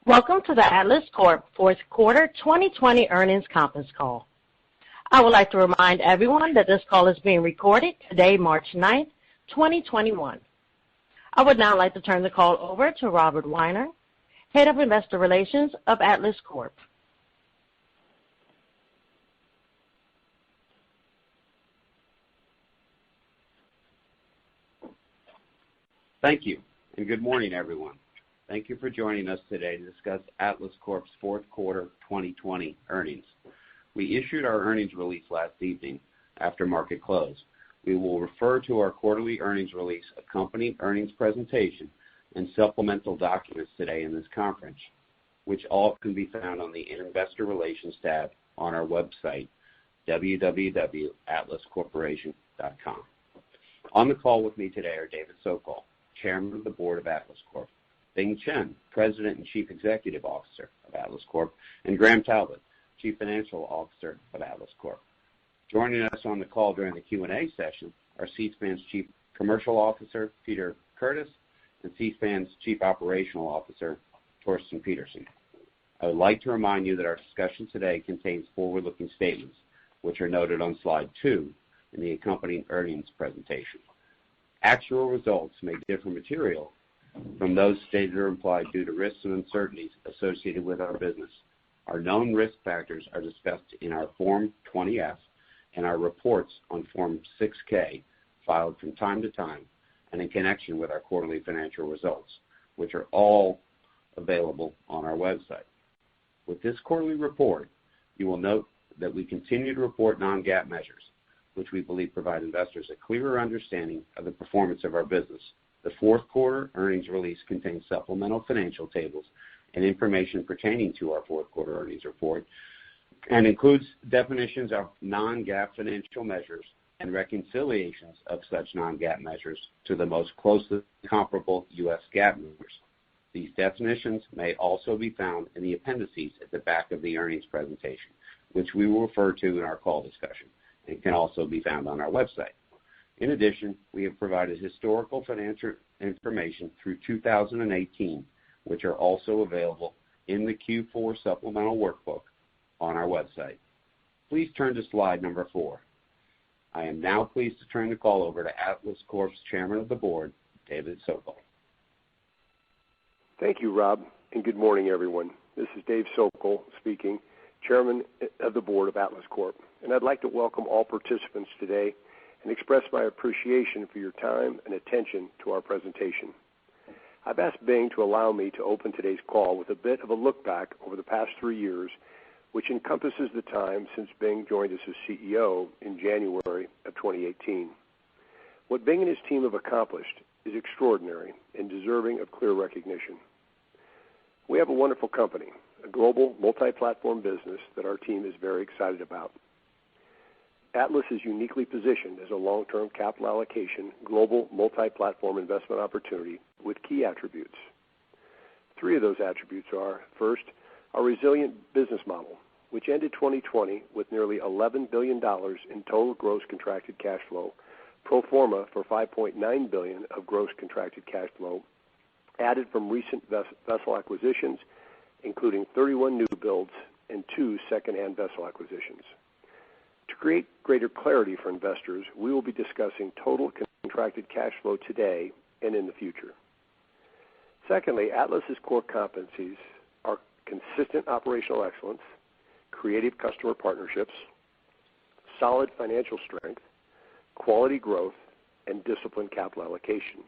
Welcome to the Atlas Corp fourth quarter 2020 earnings conference call. I would like to remind everyone that this call is being recorded today, March 9th, 2021. I would now like to turn the call over to Robert Weiner, Head of Investor Relations of Atlas Corp. Thank you, and good morning, everyone. Thank you for joining us today to discuss Atlas Corp's fourth quarter 2020 earnings. We issued our earnings release last evening after market close. We will refer to our quarterly earnings release, accompanying earnings presentation, and supplemental documents today in this conference, which all can be found on the Investor Relations tab on our website, www.atlascorporation.com. On the call with me today are David Sokol, Chairman of the Board of Atlas Corp., Bing Chen, President and Chief Executive Officer of Atlas Corp., and Graham Talbot, Chief Financial Officer of Atlas Corp. Joining us on the call during the Q&A session are C-SPAN's Chief Commercial Officer, Peter Curtis, and C-SPAN's Chief Operational Officer, Torsten Peterson. I would like to remind you that our discussion today contains forward-looking statements, which are noted on slide 2 in the accompanying earnings presentation. Actual results may differ materially from those stated or implied due to risks and uncertainties associated with our business. Our known risk factors are discussed in our Form 20-F and our reports on Form 6-K filed from time to time and in connection with our quarterly financial results, which are all available on our website. With this quarterly report, you will note that we continue to report non-GAAP measures, which we believe provide investors a clearer understanding of the performance of our business. The fourth quarter earnings release contains supplemental financial tables and information pertaining to our fourth quarter earnings report and includes definitions of non-GAAP financial measures and reconciliations of such non-GAAP measures to the most closely comparable U.S. GAAP measures. These definitions may also be found in the appendices at the back of the earnings presentation, which we will refer to in our call discussion, and can also be found on our website. In addition, we have provided historical financial information through 2018, which are also available in the Q4 supplemental workbook on our website. Please turn to slide number 4. I am now pleased to turn the call over to Atlas Corp's Chairman of the Board, David Sokol. Thank you, Rob, and good morning, everyone. This is Dave Sokol speaking, Chairman of the Board of Atlas Corp., and I'd like to welcome all participants today and express my appreciation for your time and attention to our presentation. I've asked Bing to allow me to open today's call with a bit of a look back over the past 3 years, which encompasses the time since Bing joined us as CEO in January of 2018. What Bing and his team have accomplished is extraordinary and deserving of clear recognition. We have a wonderful company, a global multi-platform business that our team is very excited about. Atlas is uniquely positioned as a long-term capital allocation, global multi-platform investment opportunity with key attributes. 3 of those attributes are, first, our resilient business model, which ended 2020 with nearly $11 billion in total gross contracted cash flow, pro forma for $5.9 billion of gross contracted cash flow, added from recent vessel acquisitions, including 31 new builds and 2 second-hand vessel acquisitions. To create greater clarity for investors, we will be discussing total contracted cash flow today and in the future. Secondly, Atlas's core competencies are consistent operational excellence, creative customer partnerships, solid financial strength, quality growth, and disciplined capital allocation.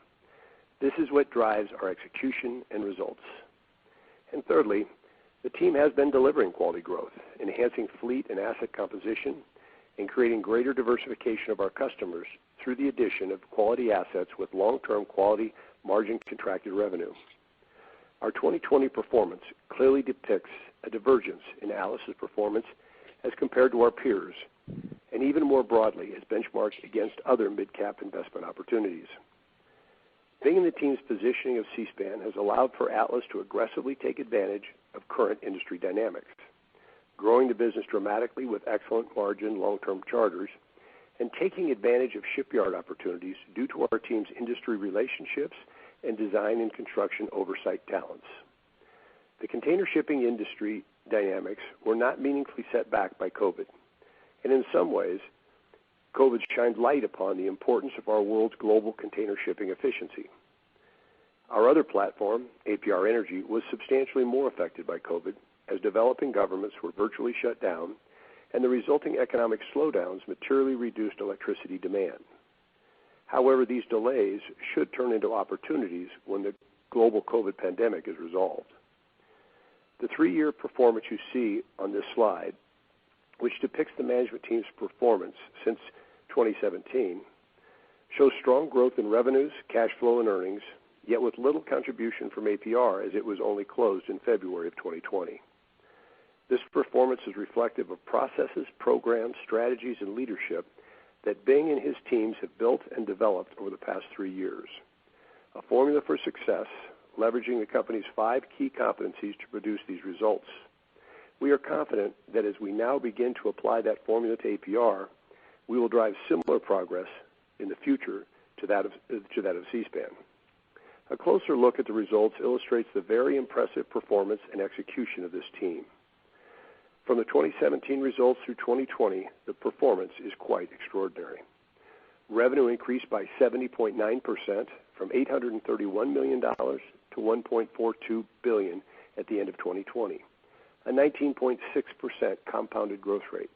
This is what drives our execution and results. And thirdly, the team has been delivering quality growth, enhancing fleet and asset composition, and creating greater diversification of our customers through the addition of quality assets with long-term quality margin contracted revenue. Our 2020 performance clearly depicts a divergence in Atlas's performance as compared to our peers, and even more broadly as benchmarked against other mid-cap investment opportunities. Bing and the team's positioning of C-SPAN has allowed for Atlas to aggressively take advantage of current industry dynamics, growing the business dramatically with excellent margin long-term charters, and taking advantage of shipyard opportunities due to our team's industry relationships and design and construction oversight talents. The container shipping industry dynamics were not meaningfully set back by COVID, and in some ways, COVID shined light upon the importance of our world's global container shipping efficiency. Our other platform, APR Energy, was substantially more affected by COVID as developing governments were virtually shut down and the resulting economic slowdowns materially reduced electricity demand. However, these delays should turn into opportunities when the global COVID pandemic is resolved. The 3-year performance you see on this slide, which depicts the management team's performance since 2017, shows strong growth in revenues, cash flow, and earnings, yet with little contribution from APR as it was only closed in February of 2020. This performance is reflective of processes, programs, strategies, and leadership that Bing and his teams have built and developed over the past 3 years. A formula for success, leveraging the company's 5 key competencies to produce these results. We are confident that as we now begin to apply that formula to APR, we will drive similar progress in the future to that of C-SPAN. A closer look at the results illustrates the very impressive performance and execution of this team. From the 2017 results through 2020, the performance is quite extraordinary. Revenue increased by 70.9% from $831 million to $1.42 billion at the end of 2020, a 19.6% compounded growth rate.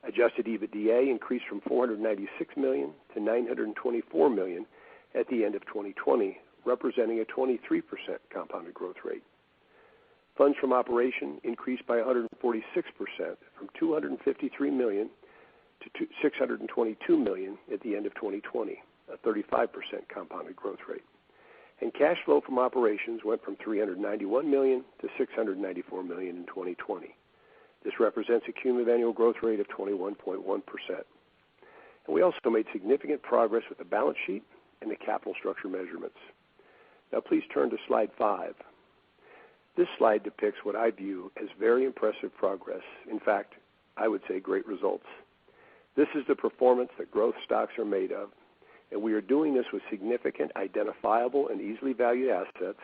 Adjusted EBITDA increased from $496 million to $924 million at the end of 2020, representing a 23% compounded growth rate. Funds from operation increased by 146% from $253 million to $622 million at the end of 2020, a 35% compounded growth rate. And cash flow from operations went from $391 million to $694 million in 2020. This represents a cumulative annual growth rate of 21.1%. And we also made significant progress with the balance sheet and the capital structure measurements. Now please turn to slide 5. This slide depicts what I view as very impressive progress. In fact, I would say great results. This is the performance that growth stocks are made of, and we are doing this with significant, identifiable, and easily valued assets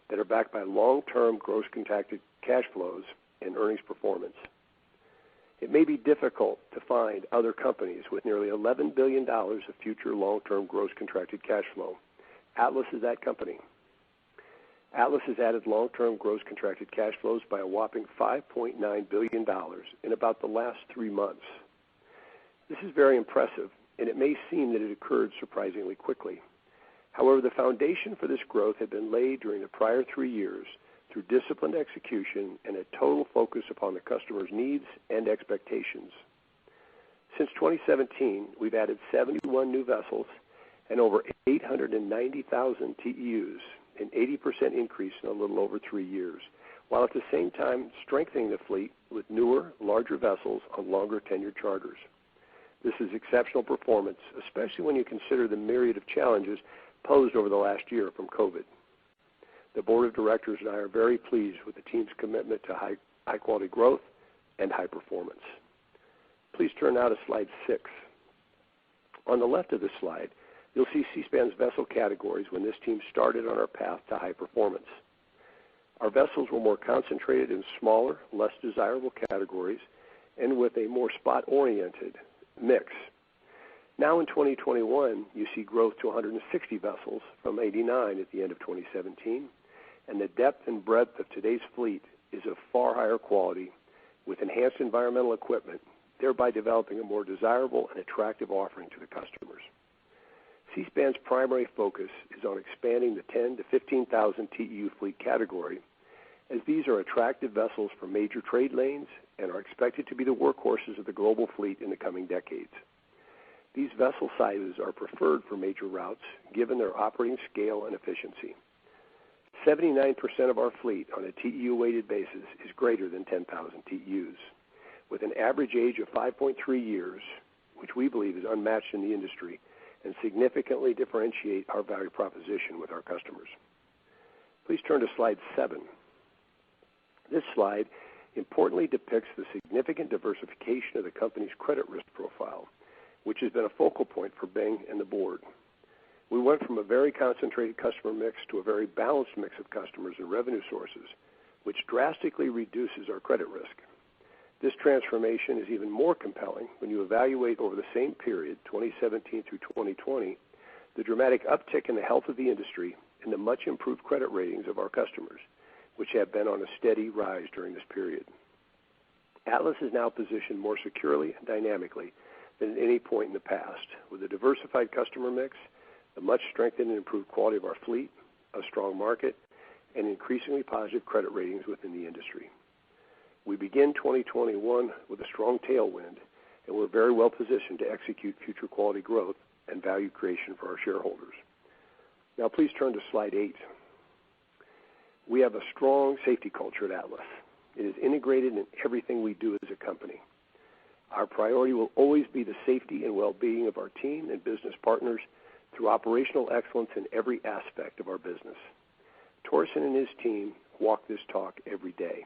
that are backed by long-term gross contracted cash flows and earnings performance. It may be difficult to find other companies with nearly $11 billion of future long-term gross contracted cash flow. Atlas is that company. Atlas has added long-term gross contracted cash flows by a whopping $5.9 billion in about the last 3 months. This is very impressive, and it may seem that it occurred surprisingly quickly. However, the foundation for this growth had been laid during the prior 3 years through disciplined execution and a total focus upon the customer's needs and expectations. Since 2017, we've added 71 new vessels and over 890,000 TEUs, an 80% increase in a little over 3 years, while at the same time strengthening the fleet with newer, larger vessels on longer tenured charters. This is exceptional performance, especially when you consider the myriad of challenges posed over the last year from COVID. The board of directors and I are very pleased with the team's commitment to high quality growth and high performance. Please turn now to slide 6. On the left of this slide, you'll see C-SPAN's vessel categories when this team started on our path to high performance. Our vessels were more concentrated in smaller, less desirable categories and with a more spot-oriented mix. Now in 2021, you see growth to 160 vessels from 89 at the end of 2017, and the depth and breadth of today's fleet is of far higher quality with enhanced environmental equipment, thereby developing a more desirable and attractive offering to the customers. C-SPAN's primary focus is on expanding the 10 to 15,000 TEU fleet category, as these are attractive vessels for major trade lanes and are expected to be the workhorses of the global fleet in the coming decades. These vessel sizes are preferred for major routes given their operating scale and efficiency. 79% of our fleet on a TEU-weighted basis is greater than 10,000 TEUs, with an average age of 5.3 years, which we believe is unmatched in the industry and significantly differentiate our value proposition with our customers. Please turn to slide 7. This slide importantly depicts the significant diversification of the company's credit risk profile, which has been a focal point for Bing and the board. We went from a very concentrated customer mix to a very balanced mix of customers and revenue sources, which drastically reduces our credit risk. This transformation is even more compelling when you evaluate over the same period, 2017 through 2020, the dramatic uptick in the health of the industry and the much improved credit ratings of our customers, which have been on a steady rise during this period. Atlas is now positioned more securely and dynamically than at any point in the past, with a diversified customer mix, a much strengthened and improved quality of our fleet, a strong market, and increasingly positive credit ratings within the industry. We begin 2021 with a strong tailwind, and we're very well positioned to execute future quality growth and value creation for our shareholders. Now please turn to slide 8. We have a strong safety culture at Atlas. It is integrated in everything we do as a company. Our priority will always be the safety and well-being of our team and business partners through operational excellence in every aspect of our business. Torsten and his team walk this talk every day.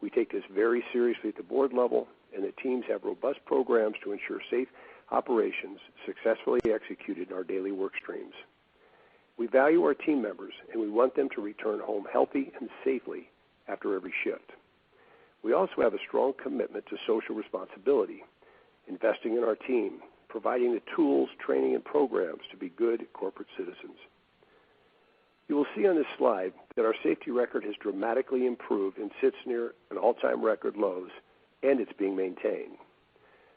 We take this very seriously at the board level, and the teams have robust programs to ensure safe operations successfully executed in our daily work streams. We value our team members, and we want them to return home healthy and safely after every shift. We also have a strong commitment to social responsibility, investing in our team, providing the tools, training, and programs to be good corporate citizens. You will see on this slide that our safety record has dramatically improved and sits near an all-time record lows, and it's being maintained.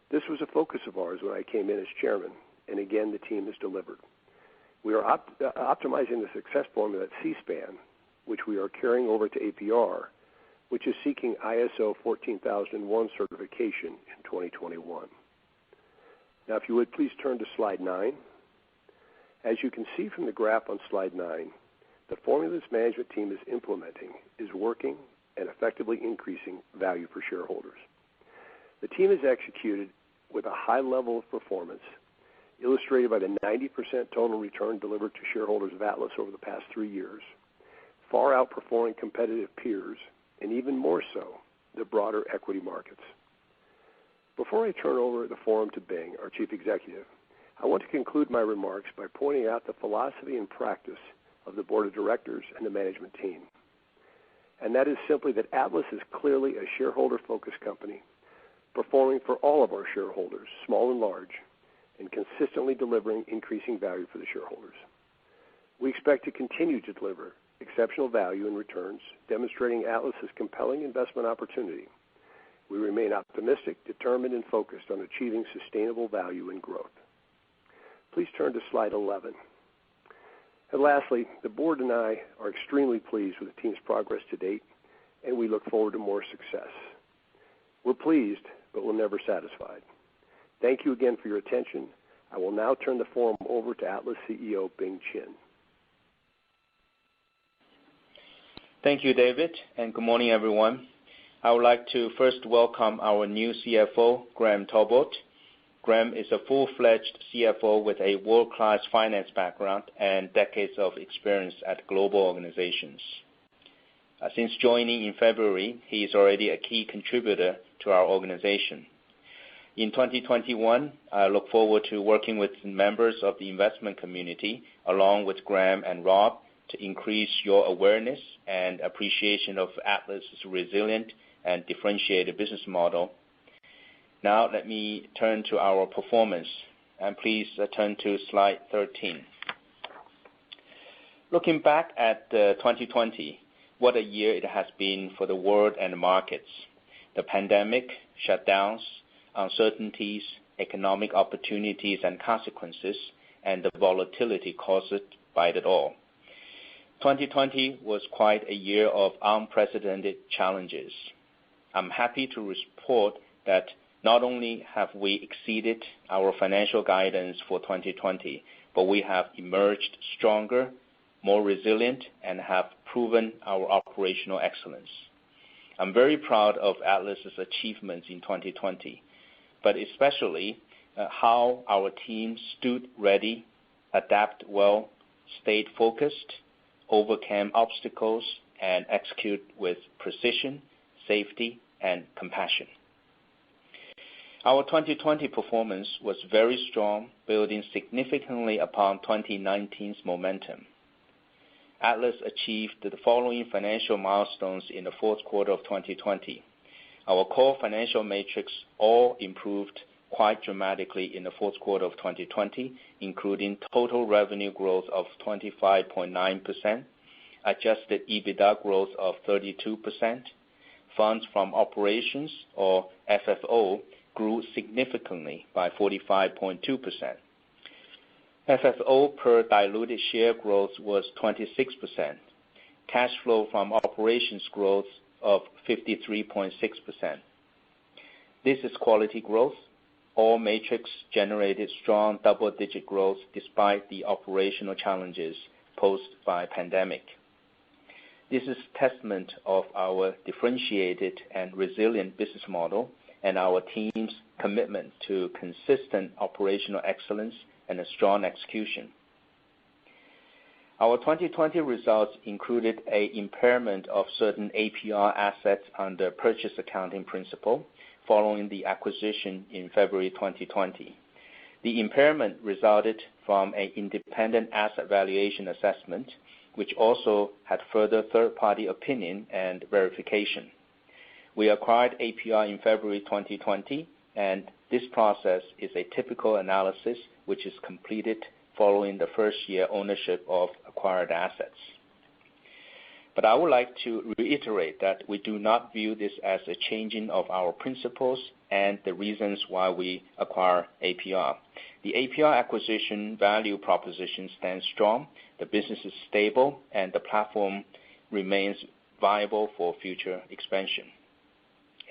This was a focus of ours when I came in as chairman, and again, the team has delivered. We are optimizing the success formula at C-SPAN, which we are carrying over to APR, which is seeking ISO 14001 certification in 2021. Now, if you would please turn to slide 9. As you can see from the graph on slide 9, the formula this management team is implementing is working and effectively increasing value for shareholders. The team has executed with a high level of performance, illustrated by the 90% total return delivered to shareholders of Atlas over the past 3 years, far outperforming competitive peers, and even more so, the broader equity markets. Before I turn over the forum to Bing, our chief executive, I want to conclude my remarks by pointing out the philosophy and practice of the board of directors and the management team. And that is simply that Atlas is clearly a shareholder-focused company, performing for all of our shareholders, small and large, and consistently delivering increasing value for the shareholders. We expect to continue to deliver exceptional value and returns, demonstrating Atlas's compelling investment opportunity. We remain optimistic, determined, and focused on achieving sustainable value and growth. Please turn to slide 11. And lastly, the board and I are extremely pleased with the team's progress to date, and we look forward to more success. We're pleased, but we're never satisfied. Thank you again for your attention. I will now turn the forum over to Atlas CEO Bing Chen. Thank you, David, and good morning, everyone. I would like to first welcome our new CFO, Graham Talbot. Graham is a full-fledged CFO with a world-class finance background and decades of experience at global organizations. Since joining in February, he is already a key contributor to our organization. In 2021, I look forward to working with members of the investment community, along with Graham and Rob, to increase your awareness and appreciation of Atlas's resilient and differentiated business model. Now let me turn to our performance, and please turn to slide 13. Looking back at 2020, what a year it has been for the world and the markets. The pandemic, shutdowns, uncertainties, economic opportunities and consequences, and the volatility caused by it all. 2020 was quite a year of unprecedented challenges. I'm happy to report that not only have we exceeded our financial guidance for 2020, but we have emerged stronger, more resilient, and have proven our operational excellence. I'm very proud of Atlas's achievements in 2020, but especially how our team stood ready, adapted well, stayed focused, overcame obstacles, and executed with precision, safety, and compassion. Our 2020 performance was very strong, building significantly upon 2019's momentum. Atlas achieved the following financial milestones in the fourth quarter of 2020. Our core financial metrics all improved quite dramatically in the fourth quarter of 2020, including total revenue growth of 25.9%, adjusted EBITDA growth of 32%, funds from operations, or FFO, grew significantly by 45.2%. FFO per diluted share growth was 26%. Cash flow from operations growth of 53.6%. This is quality growth. All metrics generated strong double-digit growth despite the operational challenges posed by pandemic. This is testament of our differentiated and resilient business model and our team's commitment to consistent operational excellence and a strong execution. Our 2020 results included an impairment of certain APR assets under purchase accounting principle following the acquisition in February 2020. The impairment resulted from an independent asset valuation assessment, which also had further third-party opinion and verification. We acquired APR in February 2020, and this process is a typical analysis which is completed following the first year ownership of acquired assets. But I would like to reiterate that we do not view this as a changing of our principles and the reasons why we acquire APR. The APR acquisition value proposition stands strong, the business is stable, and the platform remains viable for future expansion.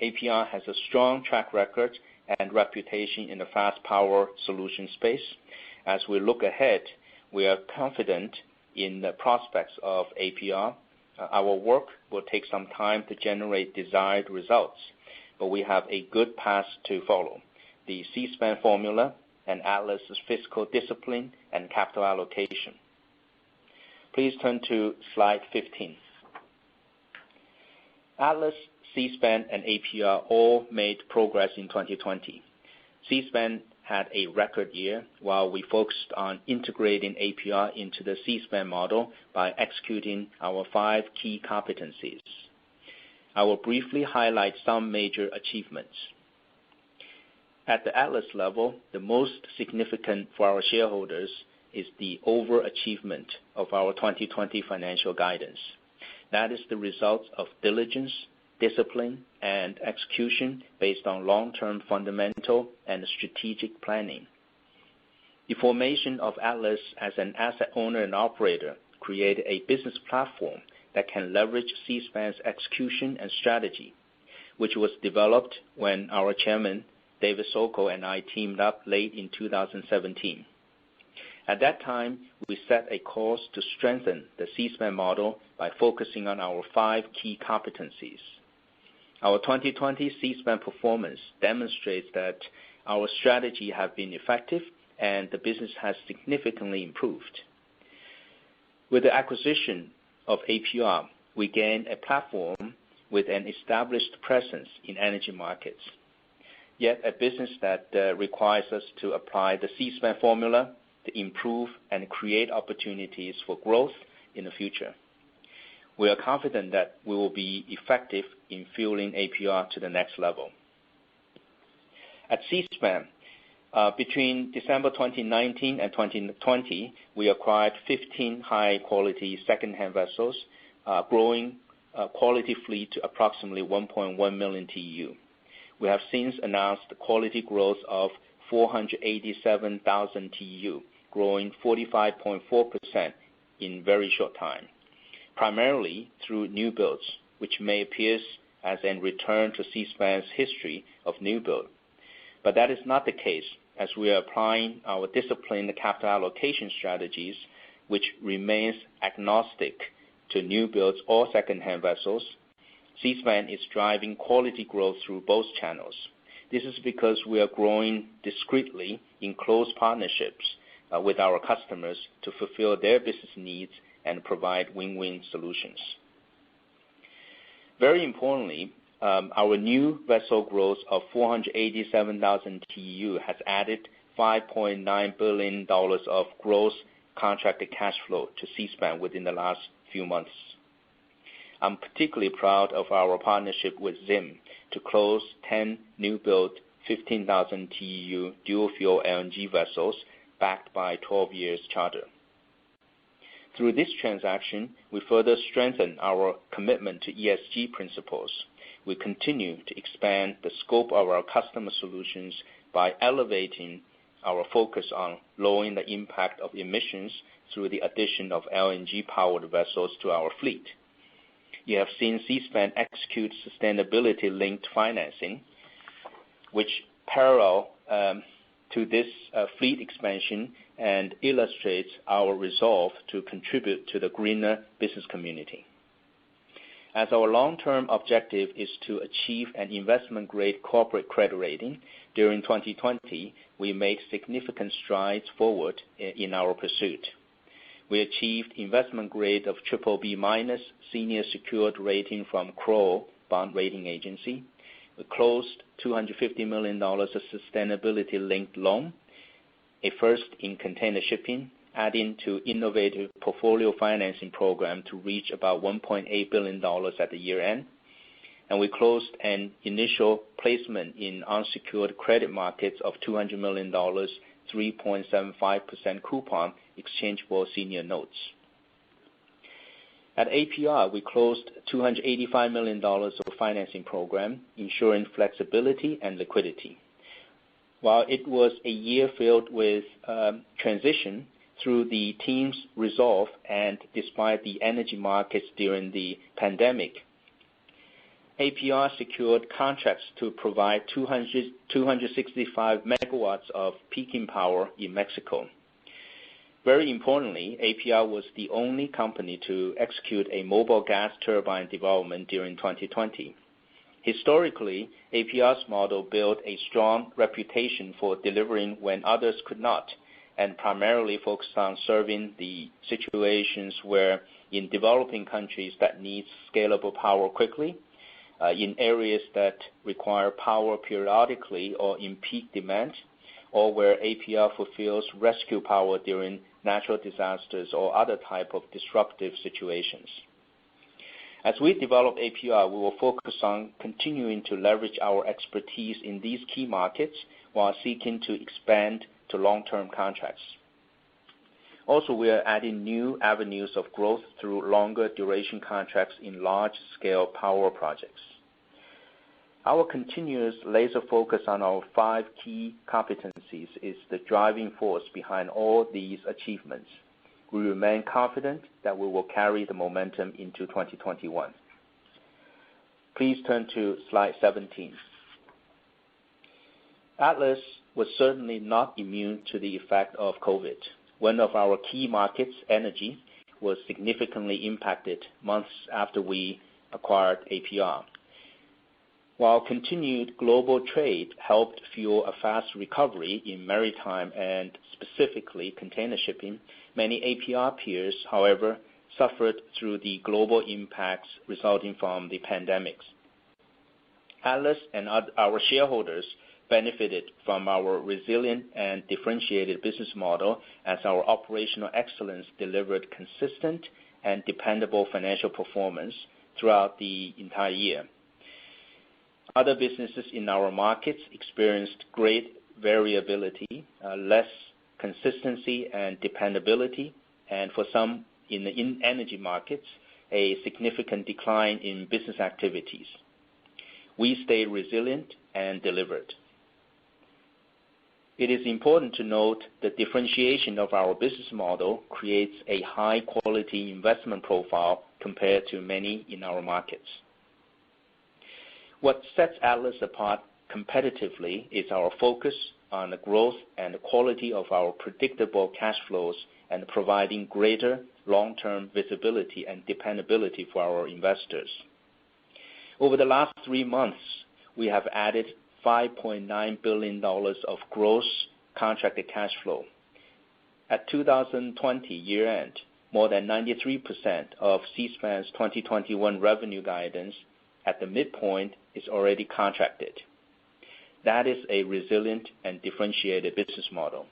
APR has a strong track record and reputation in the fast power solution space. As we look ahead, we are confident in the prospects of APR. Our work will take some time to generate desired results, but we have a good path to follow. The C-SPAN formula and Atlas's fiscal discipline and capital allocation. Please turn to slide 15. Atlas, C-SPAN, and APR all made progress in 2020. C-SPAN had a record year while we focused on integrating APR into the C-SPAN model by executing our 5 key competencies. I will briefly highlight some major achievements. At the Atlas level, the most significant for our shareholders is the overachievement of our 2020 financial guidance. That is the result of diligence, discipline, and execution based on long-term fundamental and strategic planning. The formation of Atlas as an asset owner and operator created a business platform that can leverage C-SPAN's execution and strategy, which was developed when our chairman, David Sokol, and I teamed up late in 2017. At that time, we set a course to strengthen the C-SPAN model by focusing on our 5 key competencies. Our 2020 C-SPAN performance demonstrates that our strategy has been effective and the business has significantly improved. With the acquisition of APR, we gained a platform with an established presence in energy markets, yet a business that requires us to apply the C-SPAN formula to improve and create opportunities for growth in the future. We are confident that we will be effective in fueling APR to the next level. At C-SPAN, between December 2019 and 2020, we acquired 15 high-quality second-hand vessels, growing quality fleet to approximately 1.1 million TEU. We have since announced the quality growth of 487,000 TEU, growing 45.4% in very short time, primarily through new builds, which may appear as a return to C-SPAN's history of new build. But that is not the case, as we are applying our disciplined capital allocation strategies, which remains agnostic to new builds or second-hand vessels. C-SPAN is driving quality growth through both channels. This is because we are growing discreetly in close partnerships with our customers to fulfill their business needs and provide win-win solutions. Very importantly, our new vessel growth of 487,000 TEU has added $5.9 billion of gross contracted cash flow to C-SPAN within the last few months. I'm particularly proud of our partnership with ZIM to close 10 new-built 15,000 TEU dual-fuel LNG vessels backed by 12 years charter. Through this transaction, we further strengthen our commitment to ESG principles. We continue to expand the scope of our customer solutions by elevating our focus on lowering the impact of emissions through the addition of LNG-powered vessels to our fleet. You have seen Seaspan execute sustainability-linked financing, which parallel to this fleet expansion and illustrates our resolve to contribute to the greener business community. As our long-term objective is to achieve an investment-grade corporate credit rating, during 2020, we made significant strides forward in our pursuit. We achieved investment grade of BBB- senior secured rating from Corp bond rating agency. We closed $250 million of sustainability-linked loan, a first in container shipping, adding to innovative portfolio financing program to reach about $1.8 billion at the year end. And we closed an initial placement in unsecured credit markets of $200 million, 3.75% coupon exchangeable senior notes. At APR, we closed $285 million of financing program, ensuring flexibility and liquidity. While it was a year filled with transition, through the team's resolve and despite the energy markets during the pandemic, APR secured contracts to provide 265 megawatts of peaking power in Mexico. Very importantly, APR was the only company to execute a mobile gas turbine development during 2020. Historically, APR's model built a strong reputation for delivering when others could not, and primarily focused on serving the situations where in developing countries that need scalable power quickly, in areas that require power periodically or in peak demand, or where APR fulfills rescue power during natural disasters or other type of disruptive situations. As we develop APR, we will focus on continuing to leverage our expertise in these key markets while seeking to expand to long-term contracts. Also, we are adding new avenues of growth through longer duration contracts in large-scale power projects. Our continuous laser focus on our 5 key competencies is the driving force behind all these achievements. We remain confident that we will carry the momentum into 2021. Please turn to slide 17. Atlas was certainly not immune to the effect of COVID. One of our key markets, energy, was significantly impacted months after we acquired APR. While continued global trade helped fuel a fast recovery in maritime and specifically container shipping, many APR peers, however, suffered through the global impacts resulting from the pandemics. Atlas and our shareholders benefited from our resilient and differentiated business model as our operational excellence delivered consistent and dependable financial performance throughout the entire year. Other businesses in our markets experienced great variability, less consistency and dependability, and for some in the energy markets, a significant decline in business activities. We stayed resilient and delivered. It is important to note the differentiation of our business model creates a high-quality investment profile compared to many in our markets. What sets Atlas apart competitively is our focus on the growth and the quality of our predictable cash flows and providing greater long-term visibility and dependability for our investors. Over the last 3 months, we have added $5.9 billion of gross contracted cash flow. At 2020 year-end, more than 93% of Seaspan's 2021 revenue guidance at the midpoint is already contracted. That is a resilient and differentiated business model.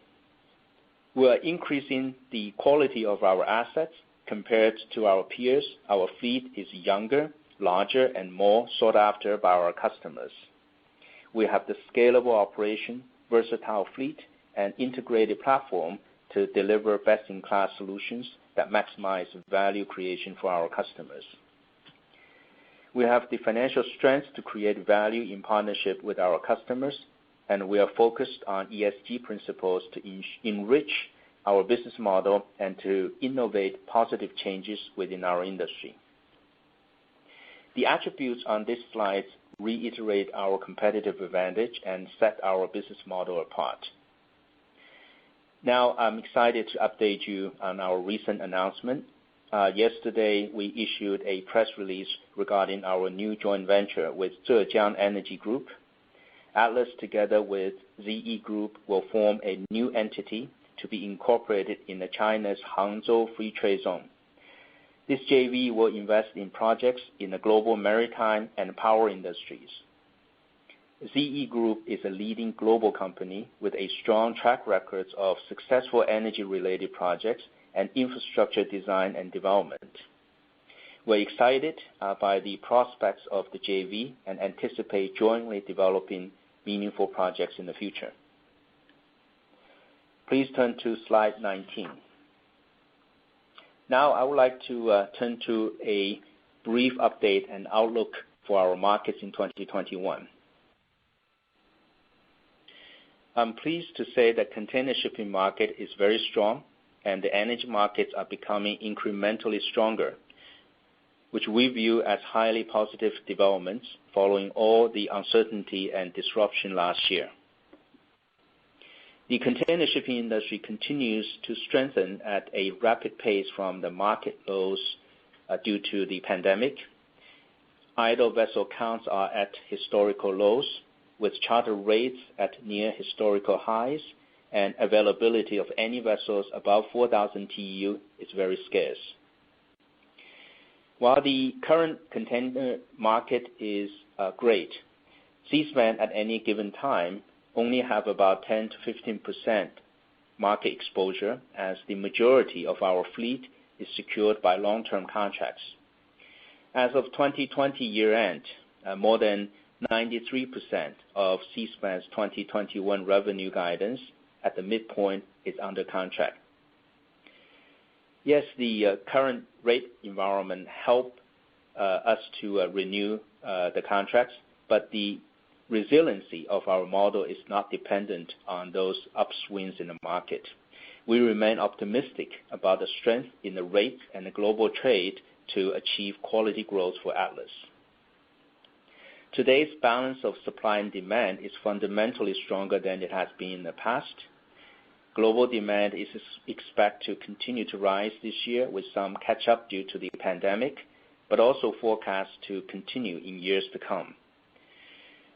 We are increasing the quality of our assets, Compared to our peers, our fleet is younger, larger, and more sought after by our customers. We have the scalable operation, versatile fleet, and integrated platform to deliver best-in-class solutions that maximize value creation for our customers. We have the financial strength to create value in partnership with our customers, and we are focused on ESG principles to enrich our business model and to innovate positive changes within our industry. The attributes on this slide reiterate our competitive advantage and set our business model apart. Now, I'm excited to update you on our recent announcement. Yesterday, we issued a press release regarding our new joint venture with Zhejiang Energy Group. Atlas, together with ZE Group, will form a new entity to be incorporated in China's Hangzhou Free Trade Zone. This JV will invest in projects in the global maritime and power industries. ZE Group is a leading global company with a strong track record of successful energy-related projects and infrastructure design and development. We're excited by the prospects of the JV and anticipate jointly developing meaningful projects in the future. Please turn to slide 19. Now, I would like to turn to a brief update and outlook for our markets in 2021. I'm pleased to say that container shipping market is very strong, and the energy markets are becoming incrementally stronger, which we view as highly positive developments following all the uncertainty and disruption last year. The container shipping industry continues to strengthen at a rapid pace from the market lows due to the pandemic. Idle vessel counts are at historical lows, with charter rates at near historical highs, and availability of any vessels above 4,000 TEU is very scarce. While the current container market is great, Seaspan at any given time only have about 10 to 15% market exposure, as the majority of our fleet is secured by long-term contracts. As of 2020 year-end, more than 93% of Seaspan's 2021 revenue guidance at the midpoint is under contract. Yes, the current rate environment helped us to renew the contracts, but the resiliency of our model is not dependent on those upswings in the market. We remain optimistic about the strength in the rate and the global trade to achieve quality growth for Atlas. Today's balance of supply and demand is fundamentally stronger than it has been in the past. Global demand is expected to continue to rise this year with some catch-up due to the pandemic, but also forecast to continue in years to come.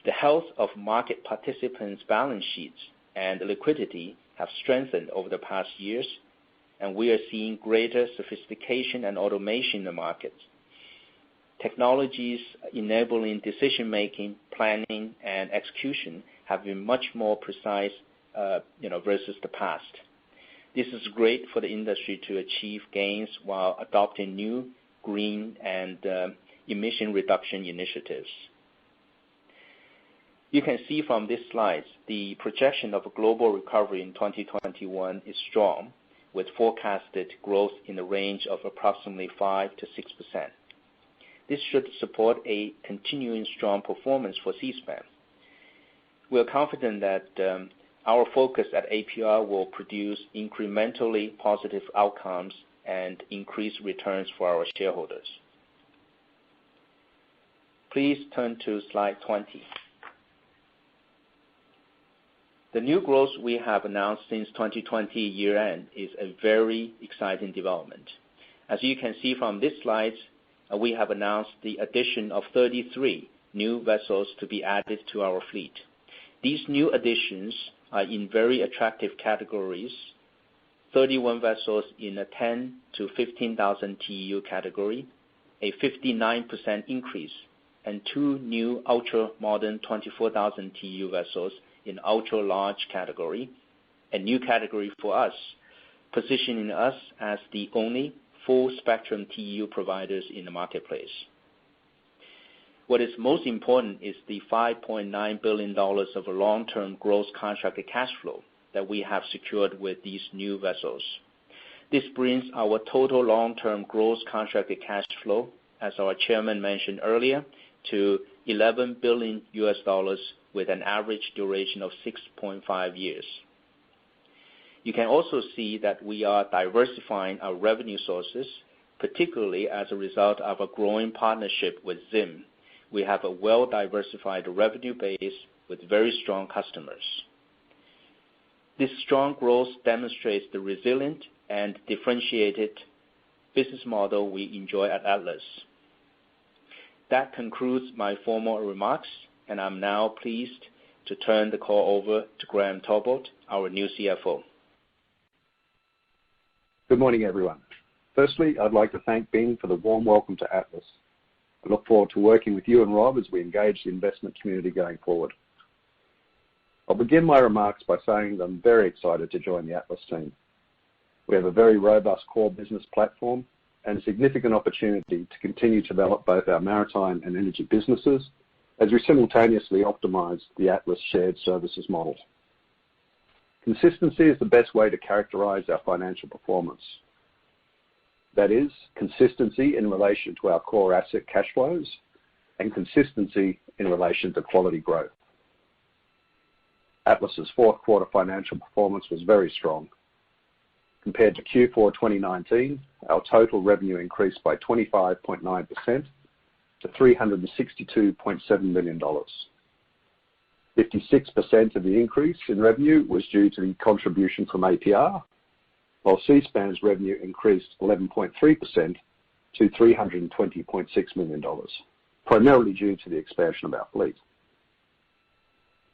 The health of market participants' balance sheets and liquidity have strengthened over the past years, and we are seeing greater sophistication and automation in the market. Technologies enabling decision-making, planning, and execution have been much more precise versus the past. This is great for the industry to achieve gains while adopting new green and emission reduction initiatives. You can see from this slide, the projection of a global recovery in 2021 is strong, with forecasted growth in the range of approximately 5 to 6%. This should support a continuing strong performance for Seaspan. We are confident that our focus at APR will produce incrementally positive outcomes and increase returns for our shareholders. Please turn to slide 20. The new growth we have announced since 2020 year-end is a very exciting development. As you can see from this slide, we have announced the addition of 33 new vessels to be added to our fleet. These new additions are in very attractive categories: 31 vessels in a 10 to 15,000 TEU category, a 59% increase, and 2 new ultra-modern 24,000 TEU vessels in ultra-large category, a new category for us, positioning us as the only full-spectrum TEU providers in the marketplace. What is most important is the $5.9 billion of long-term gross contracted cash flow that we have secured with these new vessels. This brings our total long-term gross contracted cash flow, as our chairman mentioned earlier, to $11 billion with an average duration of 6.5 years. You can also see that we are diversifying our revenue sources, particularly as a result of a growing partnership with ZIM. We have a well-diversified revenue base with very strong customers. This strong growth demonstrates the resilient and differentiated business model we enjoy at Atlas. That concludes my formal remarks, and I'm now pleased to turn the call over to Graham Talbot, our new CFO. Good morning, everyone. Firstly, I'd like to thank Bing for the warm welcome to Atlas. I look forward to working with you and Rob as we engage the investment community going forward. I'll begin my remarks by saying that I'm very excited to join the Atlas team. We have a very robust core business platform and a significant opportunity to continue to develop both our maritime and energy businesses as we simultaneously optimize the Atlas shared services model. Consistency is the best way to characterize our financial performance. That is, consistency in relation to our core asset cash flows and consistency in relation to quality growth. Atlas's fourth quarter financial performance was very strong. Compared to Q4 2019, our total revenue increased by 25.9% to $362.7 million. 56% of the increase in revenue was due to the contribution from APR, while Seaspan's revenue increased 11.3% to $320.6 million, primarily due to the expansion of our fleet.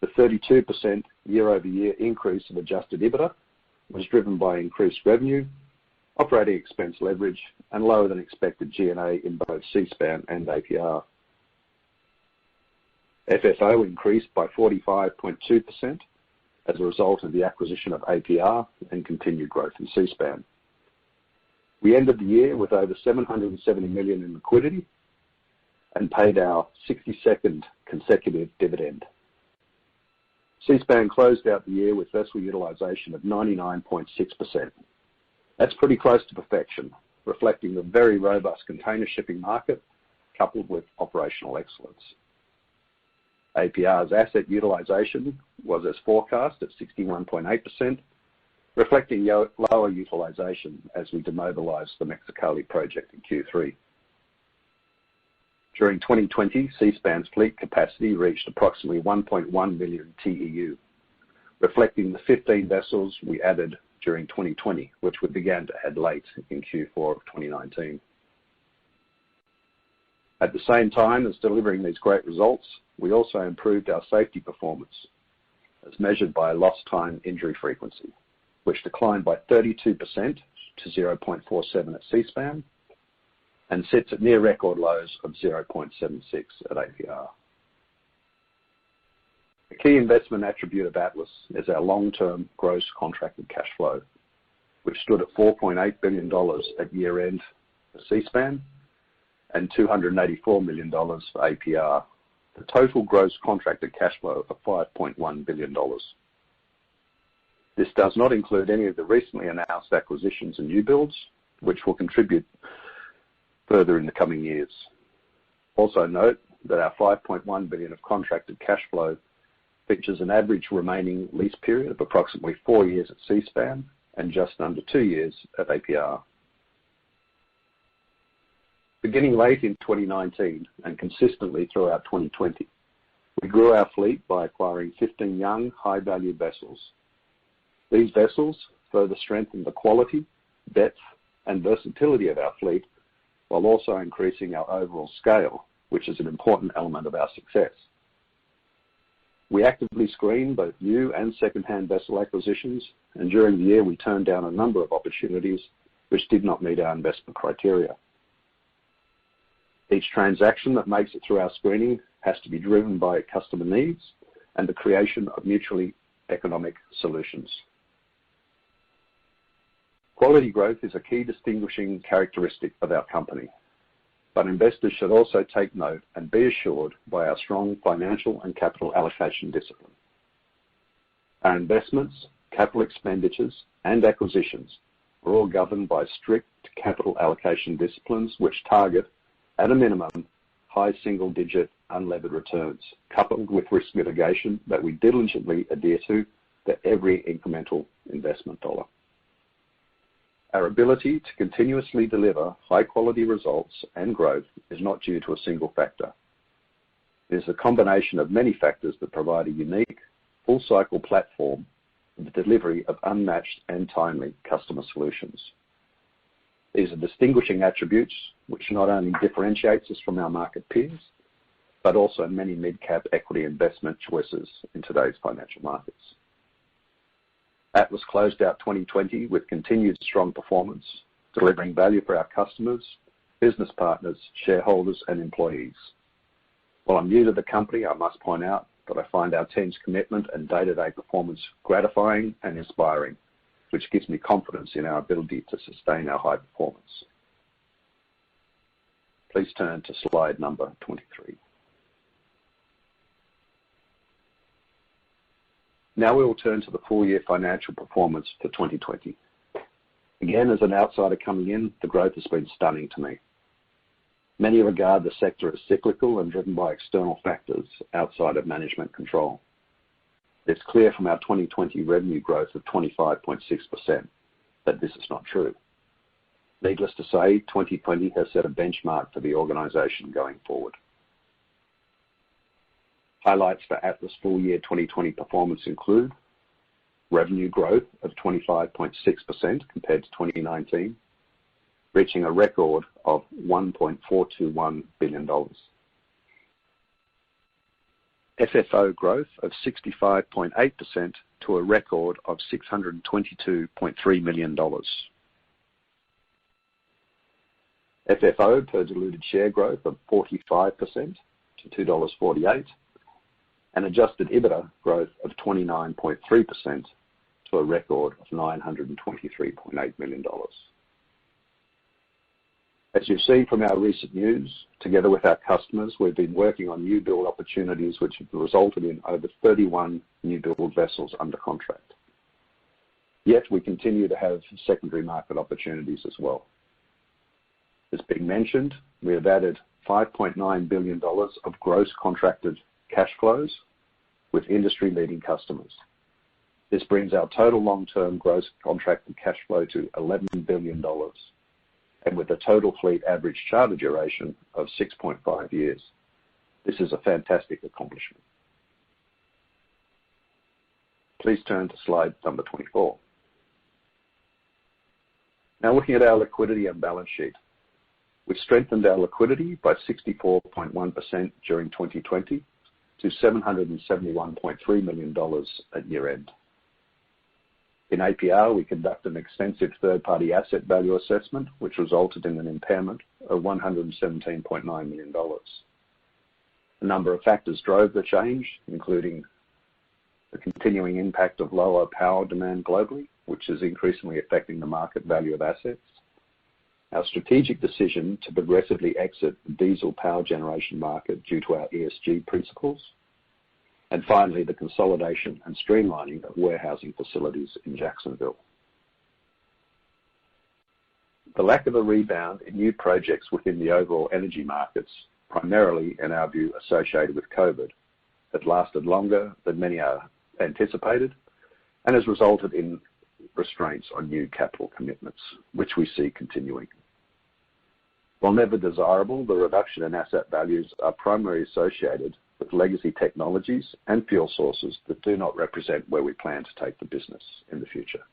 The 32% year-over-year increase in adjusted EBITDA was driven by increased revenue, operating expense leverage, and lower than expected G&A in both Seaspan and APR. FFO increased by 45.2% as a result of the acquisition of APR and continued growth in Seaspan. We ended the year with over $770 million in liquidity and paid our 62nd consecutive dividend. Seaspan closed out the year with vessel utilization of 99.6%. That's pretty close to perfection, reflecting the very robust container shipping market coupled with operational excellence. APR's asset utilization was as forecast at 61.8%, reflecting lower utilization as we demobilized the Mexicali project in Q3. During 2020, Seaspan's fleet capacity reached approximately 1.1 million TEU, reflecting the 15 vessels we added during 2020, which we began to add late in Q4 of 2019. At the same time as delivering these great results, we also improved our safety performance, as measured by lost time injury frequency, which declined by 32% to 0.47 at Seaspan and sits at near record lows of 0.76 at APR. A key investment attribute of Atlas is our long-term gross contracted cash flow, which stood at $4.8 billion at year-end for Seaspan and $284 million for APR, the total gross contracted cash flow of $5.1 billion. This does not include any of the recently announced acquisitions and new builds, which will contribute further in the coming years. Also note that our $5.1 billion of contracted cash flow features an average remaining lease period of approximately 4 years at Seaspan and just under 2 years at APR. Beginning late in 2019 and consistently throughout 2020, we grew our fleet by acquiring 15 young, high-value vessels. These vessels further strengthen the quality, depth, and versatility of our fleet, while also increasing our overall scale, which is an important element of our success. We actively screen both new and second-hand vessel acquisitions, and during the year we turned down a number of opportunities which did not meet our investment criteria. Each transaction that makes it through our screening has to be driven by customer needs and the creation of mutually economic solutions. Quality growth is a key distinguishing characteristic of our company, but investors should also take note and be assured by our strong financial and capital allocation discipline. Our investments, capital expenditures, and acquisitions are all governed by strict capital allocation disciplines which target, at a minimum, high single-digit unlevered returns, coupled with risk mitigation that we diligently adhere to every incremental investment dollar. Our ability to continuously deliver high-quality results and growth is not due to a single factor. It is a combination of many factors that provide a unique, full-cycle platform for the delivery of unmatched and timely customer solutions. These are distinguishing attributes which not only differentiates us from our market peers, but also many mid-cap equity investment choices in today's financial markets. Atlas closed out 2020 with continued strong performance, delivering value for our customers, business partners, shareholders, and employees. While I'm new to the company, I must point out that I find our team's commitment and day-to-day performance gratifying and inspiring, which gives me confidence in our ability to sustain our high performance. Please turn to slide number 23. Now we will turn to the full-year financial performance for 2020. Again, as an outsider coming in, the growth has been stunning to me. Many regard the sector as cyclical and driven by external factors outside of management control. It's clear from our 2020 revenue growth of 25.6% that this is not true. Needless to say, 2020 has set a benchmark for the organisation going forward. Highlights for Atlas full year 2020 performance include revenue growth of 25.6% compared to 2019, reaching a record of $1.421 billion. FFO growth of 65.8% to a record of $622.3 million. FFO per diluted share growth of 45% to $2.48, and adjusted EBITDA growth of 29.3% to a record of $923.8 million. As you've seen from our recent news, together with our customers, we've been working on new build opportunities which have resulted in over 31 new build vessels under contract. Yet we continue to have secondary market opportunities as well. As being mentioned, we have added $5.9 billion of gross contracted cash flows with industry-leading customers. This brings our total long-term gross contracted cash flow to $11 billion, and with a total fleet average charter duration of 6.5 years. This is a fantastic accomplishment. Please turn to slide number 24. Now looking at our liquidity and balance sheet. We strengthened our liquidity by 64.1% during 2020 to $771.3 million at year-end. In APR, we conducted an extensive third-party asset value assessment, which resulted in an impairment of $117.9 million. A number of factors drove the change, including the continuing impact of lower power demand globally, which is increasingly affecting the market value of assets, our strategic decision to progressively exit the diesel power generation market due to our ESG principles, and finally, the consolidation and streamlining of warehousing facilities in Jacksonville. The lack of a rebound in new projects within the overall energy markets, primarily, in our view, associated with COVID, has lasted longer than many are anticipated and has resulted in restraints on new capital commitments, which we see continuing. While never desirable, the reduction in asset values are primarily associated with legacy technologies and fuel sources that do not represent where we plan to take the business in the future.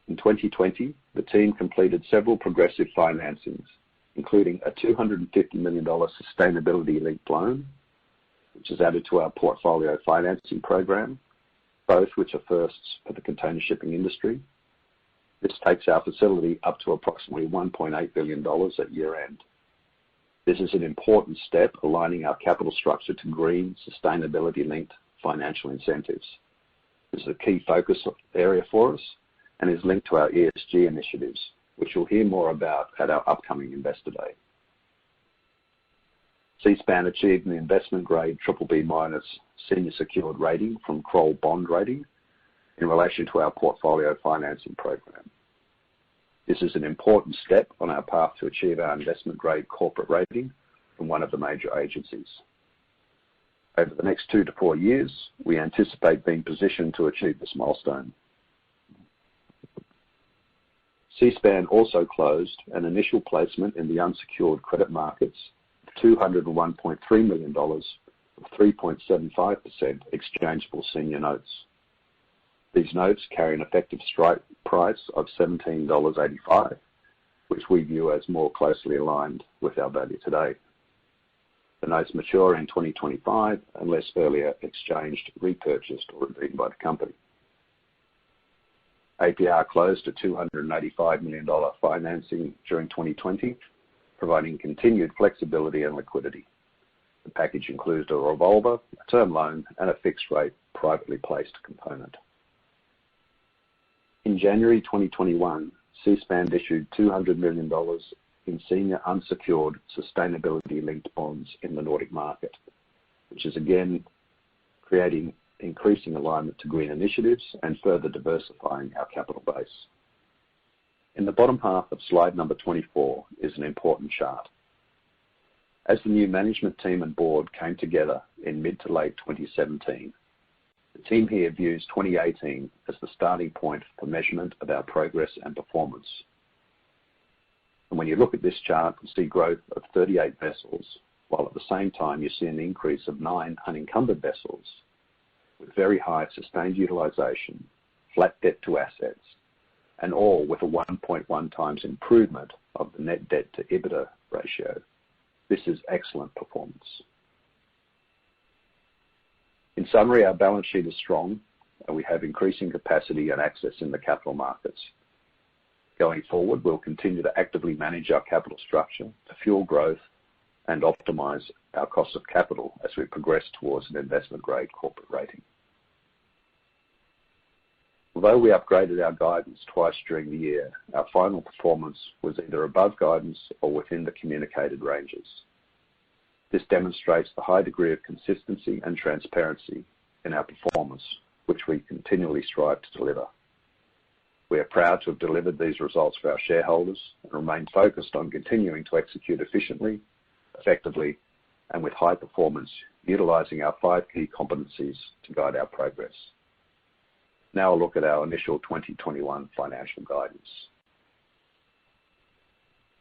In 2020, the team completed several progressive financings, including a $250 million sustainability-linked loan, which is added to our portfolio financing program, both which are firsts for the container shipping industry. This takes our facility up to approximately $1.8 billion at year-end. This is an important step aligning our capital structure to green, sustainability-linked financial incentives. This is a key focus area for us, and is linked to our ESG initiatives, which you'll hear more about at our upcoming Investor Day. Seaspan achieved an investment-grade BBB- senior secured rating from Kroll Bond Rating in relation to our portfolio financing program. This is an important step on our path to achieve our investment-grade corporate rating from one of the major agencies. Over the next 2 to 4 years, we anticipate being positioned to achieve this milestone. Seaspan also closed an initial placement in the unsecured credit markets of $201.3 million of 3.75% exchangeable senior notes. These notes carry an effective strike price of $17.85, which we view as more closely aligned with our value today. The notes mature in 2025 unless earlier exchanged, repurchased, or redeemed by the company. APR closed a $285 million financing during 2020, providing continued flexibility and liquidity. The package includes a revolver, a term loan, and a fixed-rate privately placed component. In January 2021, Seaspan issued $200 million in senior unsecured sustainability-linked bonds in the Nordic market, which is again creating increasing alignment to green initiatives and further diversifying our capital base. In the bottom half of slide number 24 is an important chart. As the new management team and board came together in mid to late 2017, the team here views 2018 as the starting point for measurement of our progress and performance. And when you look at this chart, you see growth of 38 vessels, while at the same time you see an increase of 9 unencumbered vessels with very high sustained utilization, flat debt to assets, and all with a 1.1 times improvement of the net debt to EBITDA ratio. This is excellent performance. In summary, our balance sheet is strong, and we have increasing capacity and access in the capital markets. Going forward, we'll continue to actively manage our capital structure to fuel growth and optimize our cost of capital as we progress towards an investment-grade corporate rating. Although we upgraded our guidance twice during the year, our final performance was either above guidance or within the communicated ranges. This demonstrates the high degree of consistency and transparency in our performance, which we continually strive to deliver. We are proud to have delivered these results for our shareholders and remain focused on continuing to execute efficiently, effectively, and with high performance, utilizing our 5 key competencies to guide our progress. Now I'll look at our initial 2021 financial guidance.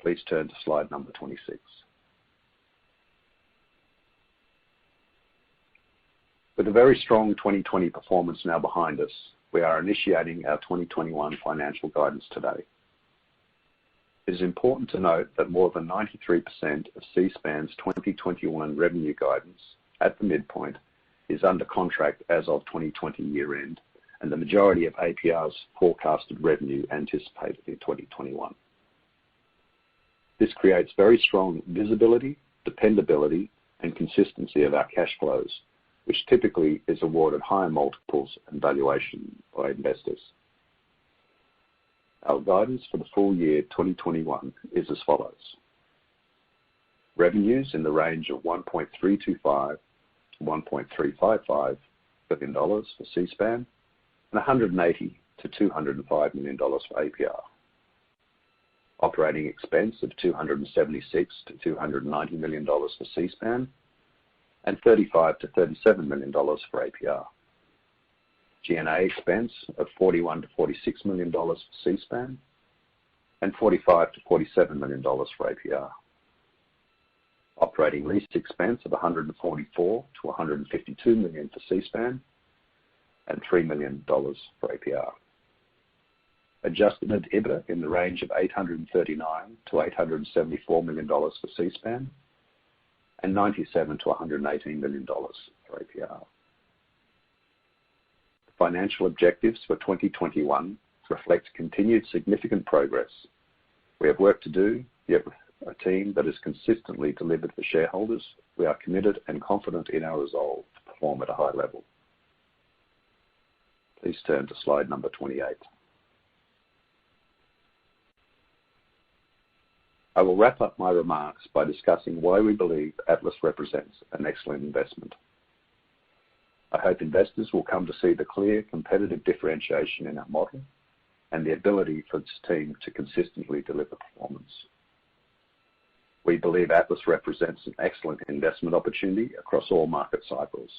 Please turn to slide number 26. With a very strong 2020 performance now behind us, we are initiating our 2021 financial guidance today. It is important to note that more than 93% of Seaspan's 2021 revenue guidance at the midpoint is under contract as of 2020 year-end, and the majority of APR's forecasted revenue anticipated in 2021. This creates very strong visibility, dependability, and consistency of our cash flows, which typically is awarded higher multiples and valuation by investors. Our guidance for the full year 2021 is as follows. Revenues in the range of $1.325 to $1.355 billion for Seaspan and $180 to $205 million for APR. Operating expense of $276 to $290 million for Seaspan and $35 to $37 million for APR. G&A expense of $41 to $46 million for Seaspan and $45 to $47 million for APR. Operating lease expense of $144 to $152 million for Seaspan and $3 million for APR. Adjusted net EBITDA in the range of $839 to $874 million for Seaspan and $97 to $118 million for APR. The financial objectives for 2021 reflect continued significant progress. We have work to do, yet with a team that has consistently delivered for shareholders, we are committed and confident in our resolve to perform at a high level. Please turn to slide number 28. I will wrap up my remarks by discussing why we believe Atlas represents an excellent investment. I hope investors will come to see the clear competitive differentiation in our model and the ability for this team to consistently deliver performance. We believe Atlas represents an excellent investment opportunity across all market cycles.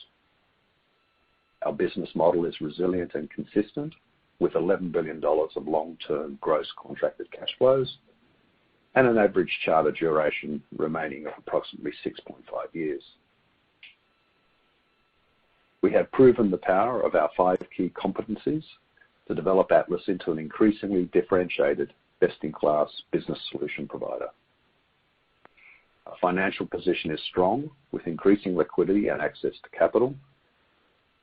Our business model is resilient and consistent, with $11 billion of long-term gross contracted cash flows and an average charter duration remaining of approximately 6.5 years. We have proven the power of our 5 key competencies to develop Atlas into an increasingly differentiated, best-in-class business solution provider. Our financial position is strong, with increasing liquidity and access to capital,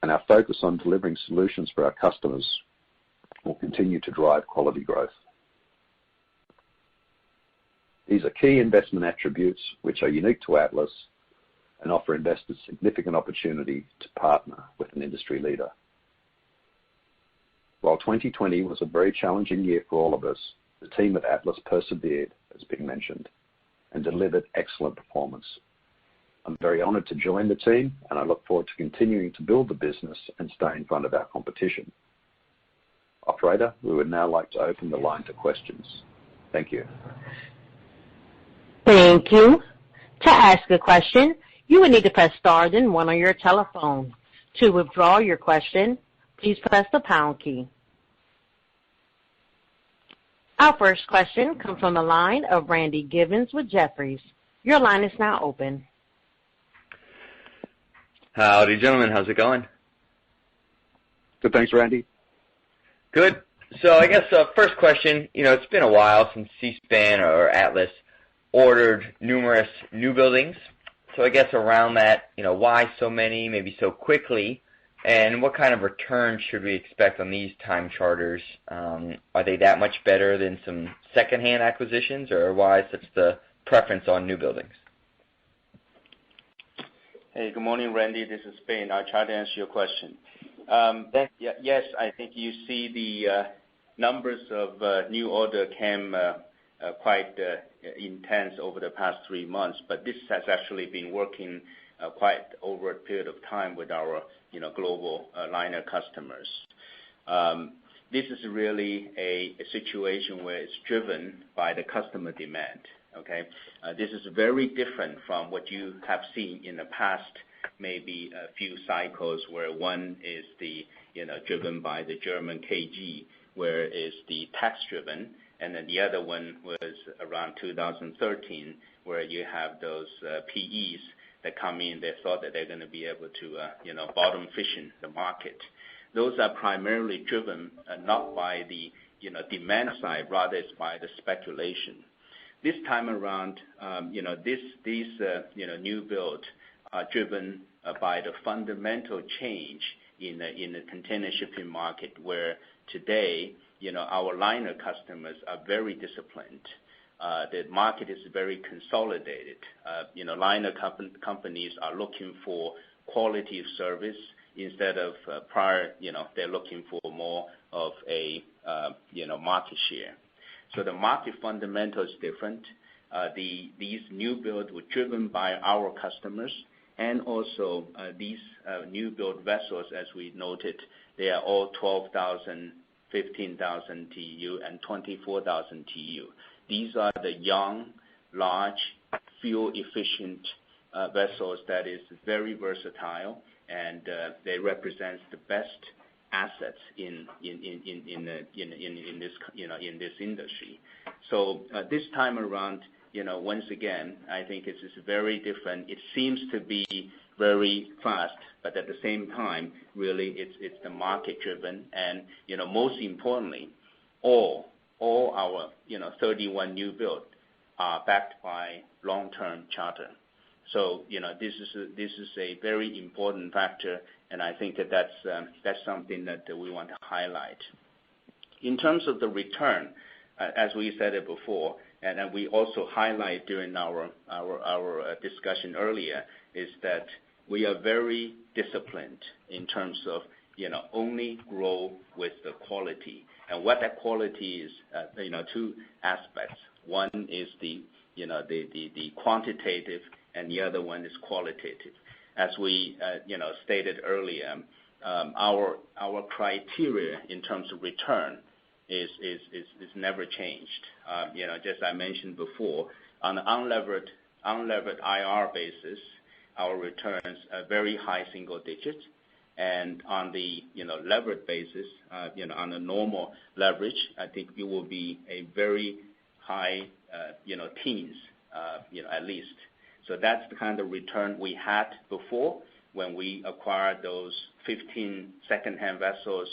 and our focus on delivering solutions for our customers will continue to drive quality growth. These are key investment attributes which are unique to Atlas and offer investors significant opportunity to partner with an industry leader. While 2020 was a very challenging year for all of us, the team at Atlas persevered, as being mentioned, and delivered excellent performance. I'm very honored to join the team, and I look forward to continuing to build the business and stay in front of our competition. Operator, we would now like to open the line to questions. Thank you. Thank you. To ask a question, you will need to press star then 1 on your telephone. To withdraw your question, please press the pound key. Our first question comes from the line of Randy Giveans with Jefferies. Your line is now open. Howdy, gentlemen. How's it going? Good, thanks, Randy. Good. So I guess first question, it's been a while since C-SPAN or Atlas ordered numerous new buildings. So I guess around that, why so many, maybe so quickly, and what kind of return should we expect on these time charters? Are they that much better than some secondhand acquisitions, or why such the preference on new buildings? Hey, good morning, Randy. This is Ben. I'll try to answer your question. Yes, I think you see the numbers of new order came quite intense over the past 3 months, but this has actually been working quite over a period of time with our global liner customers. This is really a situation where it's driven by the customer demand. Okay, this is very different from what you have seen in the past, maybe a few cycles where one is the driven by the German KG, where is the tax driven, and then the other one was around 2013, where you have those PEs that come in. They thought that they're going to be able to bottom fishing the market. Those are primarily driven not by the demand side, rather it's by the speculation. This time around, these new builds are driven by the fundamental change in the container shipping market, where today, our liner customers are very disciplined. The market is very consolidated. Liner companies are looking for quality of service instead of prior. They're looking for more of a market share. So the market fundamental is different. These new builds were driven by our customers, and also these new build vessels, as we noted, they are all 12,000, 15,000 TEU, and 24,000 TEU. These are the young, large, fuel-efficient vessels that is very versatile, and they represent the best assets in this industry. So this time around, once again, I think it's very different. It seems to be very fast, but at the same time, really, it's the market driven, and most importantly, all our 31 new build are backed by long-term charter. So this is a very important factor, and I think that's something that we want to highlight. In terms of the return, as we said it before, and we also highlight during our discussion earlier, is that we are very disciplined in terms of only grow with the quality. And what that quality is, 2 aspects. One is the the quantitative, and the other one is qualitative. As we stated earlier, our criteria in terms of return is never changed. Just I mentioned before, on an unlevered IR basis, our returns are very high single digits, and on the levered basis, on a normal leverage, I think it will be a very high teens, at least. So that's the kind of return we had before when we acquired those 15 second-hand vessels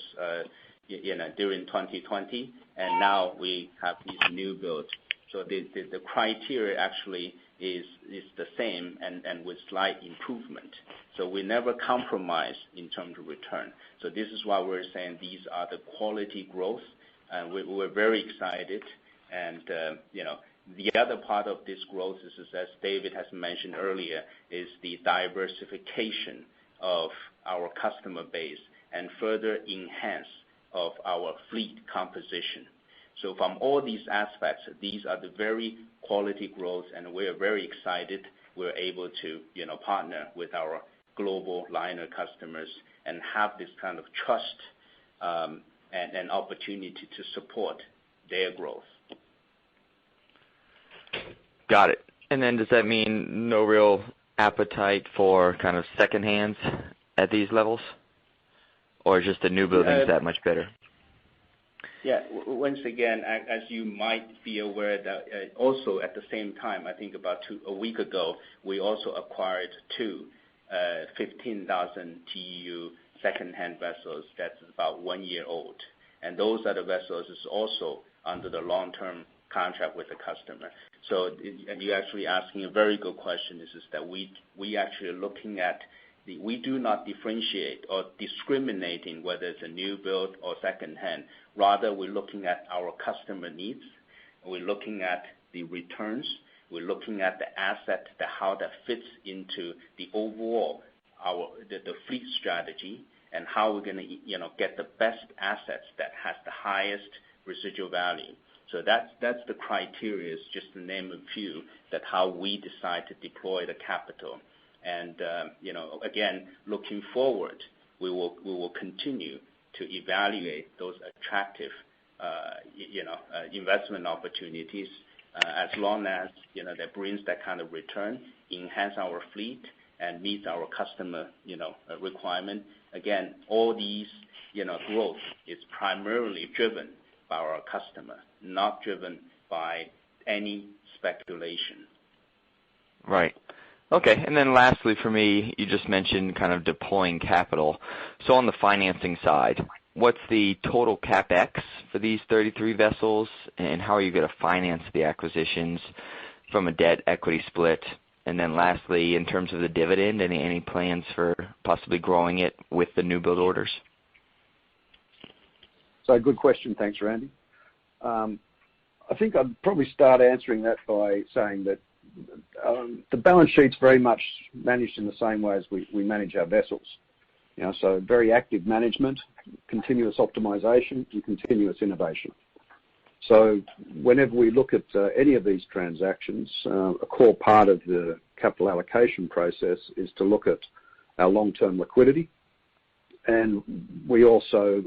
during 2020, and now we have these new builds. So the criteria actually is the same and with slight improvement. So we never compromise in terms of return. So this is why we're saying these are the quality growth, and we're very excited. And the other part of this growth is, as David has mentioned earlier, is the diversification of our customer base and further enhance of our fleet composition. So from all these aspects, these are the very quality growth, and we're very excited we're able to partner with our global liner customers and have this kind of trust and opportunity to support their growth. Got it. And then does that mean no real appetite for kind of second hands at these levels? Or just the new buildings that much better? Yeah, once again, as you might be aware, that also at the same time, I think about a week ago, we also acquired two 15,000 TEU second-hand vessels that's about 1 year old. And those are the vessels is also under the long-term contract with the customer. So you're actually asking a very good question, is that we actually are looking at we do not differentiate or discriminating whether it's a new build or second-hand. Rather, we're looking at our customer needs. We're looking at the returns. We're looking at the asset, how that fits into the overall the fleet strategy, and how we're going to get the best assets that has the highest residual value. So that's the criteria, is just to name a few, that how we decide to deploy the capital. And again, looking forward, we will continue to evaluate those attractive investment opportunities as long as that brings that kind of return, enhance our fleet, and meets our customer requirement. Again, all these growth is primarily driven by our customer, not driven by any speculation. Right. Okay, and then lastly for me, you just mentioned kind of deploying capital. So on the financing side, what's the total CapEx for these 33 vessels, and how are you going to finance the acquisitions from a debt equity split? And then lastly, in terms of the dividend, any plans for possibly growing it with the new build orders? So good question. Thanks, Randy. I think I'd probably start answering that by saying that the balance sheet's very much managed in the same way as we manage our vessels. So very active management, continuous optimization, and continuous innovation. So whenever we look at any of these transactions, a core part of the capital allocation process is to look at our long-term liquidity, and we also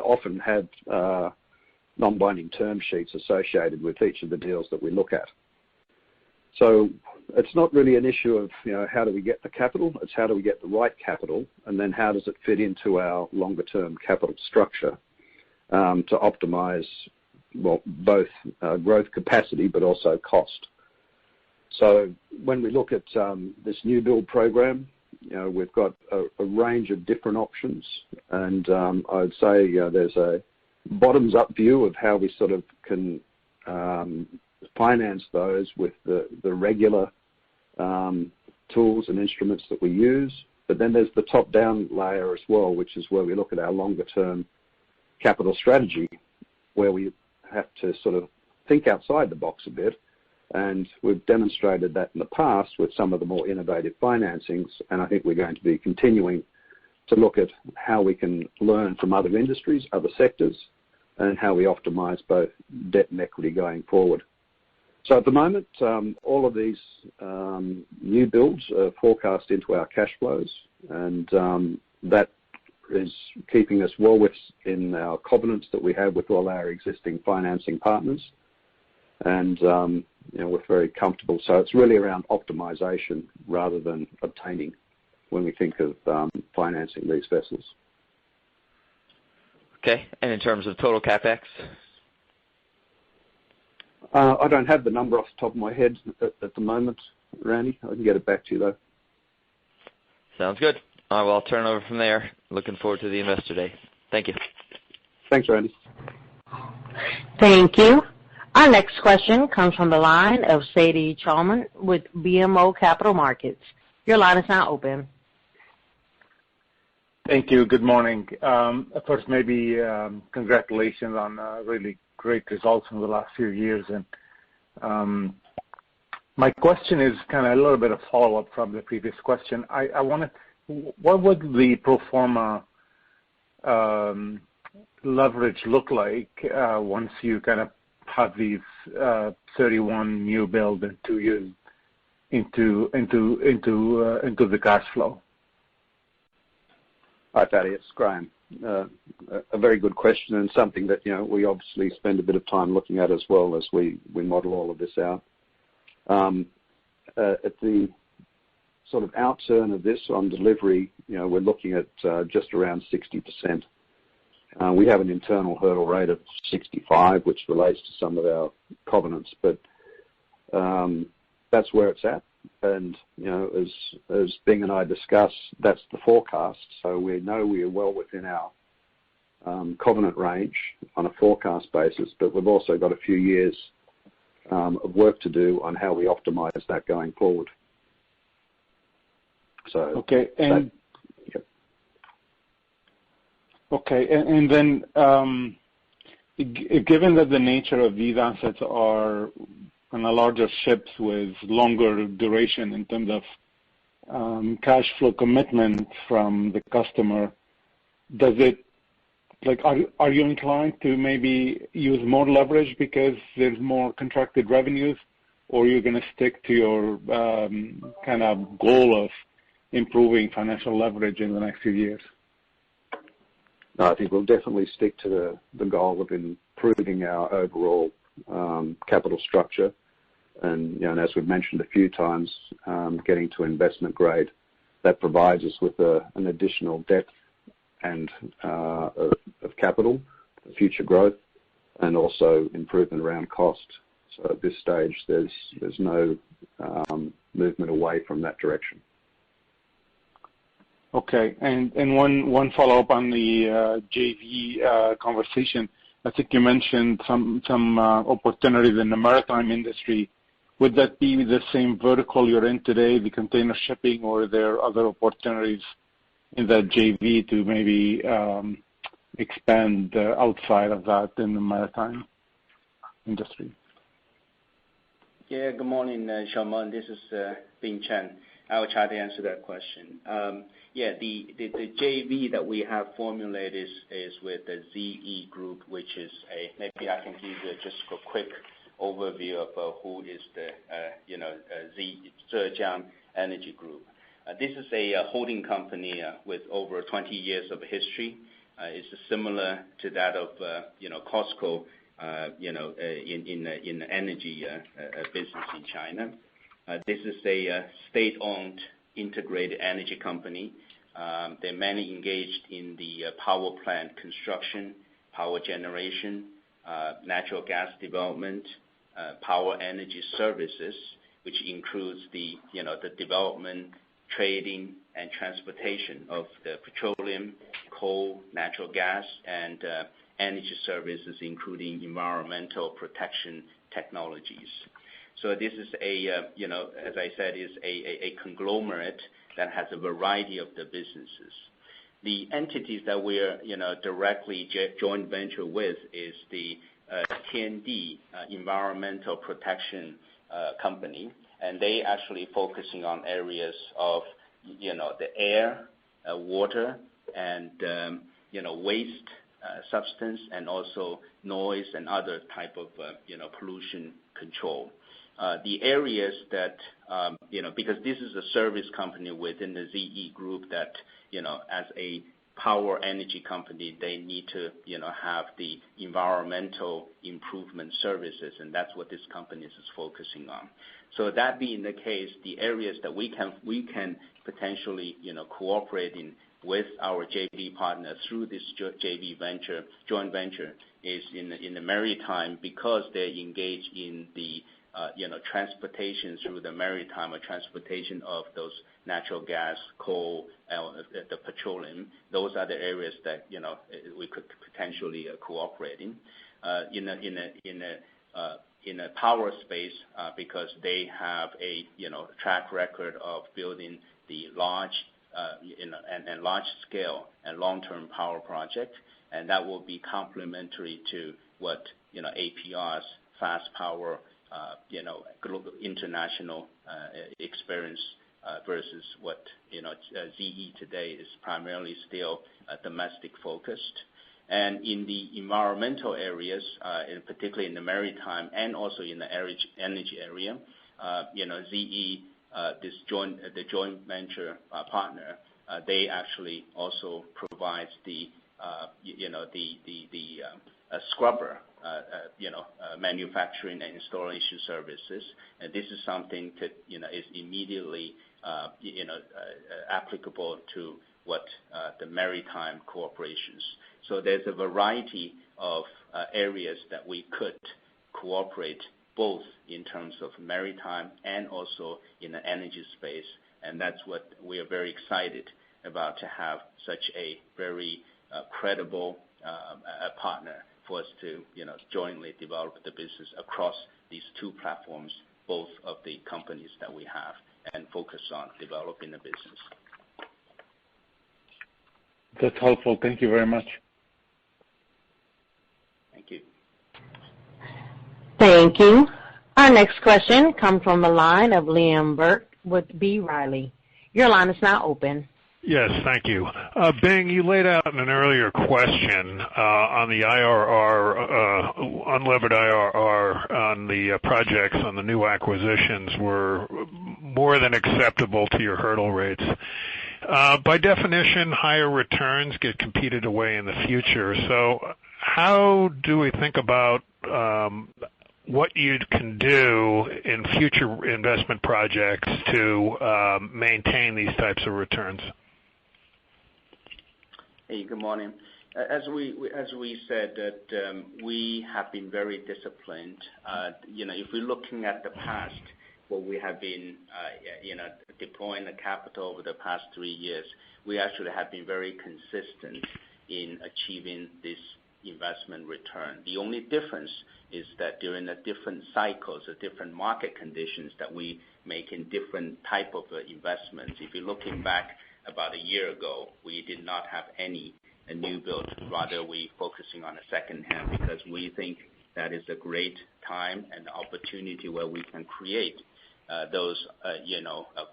often have non-binding term sheets associated with each of the deals that we look at. So it's not really an issue of how do we get the capital, it's how do we get the right capital, and then how does it fit into our longer-term capital structure to optimize both growth capacity but also cost. So when we look at this new build program, we've got a range of different options, and I'd say there's a bottoms-up view of how we sort of can finance those with the regular tools and instruments that we use. But then there's the top-down layer as well, which is where we look at our longer-term capital strategy, where we have to sort of think outside the box a bit. And we've demonstrated that in the past with some of the more innovative financings, and I think we're going to be continuing to look at how we can learn from other industries, other sectors, and how we optimize both debt and equity going forward. So at the moment, all of these new builds are forecast into our cash flows, and that is keeping us well within our covenants that we have with all our existing financing partners, and we're very comfortable. So it's really around optimization rather than obtaining when we think of financing these vessels. Okay, and in terms of total CapEx? I don't have the number off the top of my head at the moment, Randy. I can get it back to you, though. Sounds good. I'll turn it over from there. Looking forward to the Investor Day. Thank you. Thanks, Randy. Thank you. Our next question comes from the line of Sadie Chalman with BMO Capital Markets. Your line is now open. Thank you. Good morning. First, maybe congratulations on really great results in the last few years. And my question is kind of a little bit of follow-up from the previous question. What would the pro forma leverage look like once you kind of have these 31 new build in 2 years into the cash flow? Hi, Thaddeus. It's Graham. A very good question, and something that we obviously spend a bit of time looking at as well as we model all of this out. At the sort of outturn of this on delivery, we're looking at just around 60%. We have an internal hurdle rate of 65, which relates to some of our covenants, but that's where it's at. And as Bing and I discussed, that's the forecast. So we know we are well within our covenant range on a forecast basis, but we've also got a few years of work to do on how we optimize that going forward. So okay, and okay, and then given that the nature of these assets are on a larger ships with longer duration in terms of cash flow commitment from the customer, does it are you inclined to maybe use more leverage because there's more contracted revenues, or you're going to stick to your kind of goal of improving financial leverage in the next few years? No, I think we'll definitely stick to the goal of improving our overall capital structure, and as we've mentioned a few times, getting to investment grade. That provides us with an additional depth and of capital for future growth, and also improvement around cost. So at this stage, there's no movement away from that direction. Okay, and one follow-up on the JV conversation. I think you mentioned some opportunities in the maritime industry. Would that be the same vertical you're in today, the container shipping, or are there other opportunities in that JV to maybe expand outside of that in the maritime industry? Yeah, good morning, Shalman. This is Bing Chen. I will try to answer that question. The JV that we have formulated is with the ZE Group, which is maybe I can give you just a quick overview of who is the Zhejiang Energy Group. This is a holding company with over 20 years of history. It's similar to that of COSCO, in the energy business in China. This is a state-owned integrated energy company. They're mainly engaged in the power plant construction, power generation, natural gas development, power energy services, which includes the development, trading, and transportation of the petroleum, coal, natural gas, and energy services, including environmental protection technologies. So this is as I said, is a conglomerate that has a variety of the businesses. The entities that we're directly joint venture with is the TND Environmental Protection Company, and they actually focusing on areas of the air, water, and waste substance, and also noise and other type of pollution control. the areas that, because this is a service company within the ZE group that, as a power energy company, they need to, have the environmental improvement services, and that's what this company is focusing on. So that being the case, the areas that we can potentially, cooperate in with our JV partner through this joint venture is in the maritime, because they engage in the transportation through the maritime, or transportation of those natural gas, coal, the petroleum. Those are the areas that we could potentially cooperate in. In a power space, because they have a track record of building the large and large scale and long-term power project, and that will be complementary to what APR's fast power global international experience versus what ZE today is primarily still domestic focused. And in the environmental areas, particularly in the maritime and also in the energy area, ZE, the joint venture partner, they actually also provides the scrubber manufacturing and installation services. And this is something that is immediately applicable to what the maritime corporations. So there's a variety of areas that we could cooperate, both in terms of maritime and also in the energy space, and that's what we are very excited about, to have such a very credible partner for us to jointly develop the business across these two platforms, both of the companies that we have, and focus on developing the business. That's helpful. Thank you very much. Thank you. Thank you. Our next question comes from the line of Liam Burke with B. Riley. Your line is now open. Yes, thank you. Bing, you laid out in an earlier question on the IRR, unlevered IRR on the projects, on the new acquisitions were more than acceptable to your hurdle rates. By definition, higher returns get competed away in the future. So how do we think about what you can do in future investment projects to maintain these types of returns? Hey, good morning. As we said, that we have been very disciplined. If we're looking at the past, where we have been, deploying the capital over the past 3 years, we actually have been very consistent in achieving this investment return. The only difference is that during the different cycles, the different market conditions, that we make in different type of investments. If you're looking back about a year ago, we did not have any new build. Rather, we focusing on a second hand, because we think that is a great time and opportunity where we can create those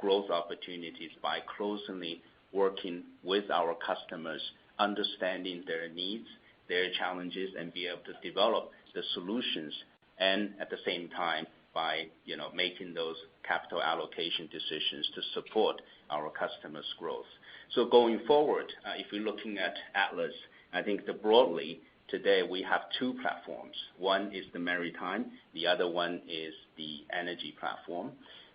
growth opportunities by closely working with our customers, understanding their needs, their challenges, and be able to develop the solutions, and at the same time by making those capital allocation decisions to support our customers' growth. So going forward, if we're looking at Atlas, I think that broadly today we have two platforms. One is the maritime, the other one is the energy platform.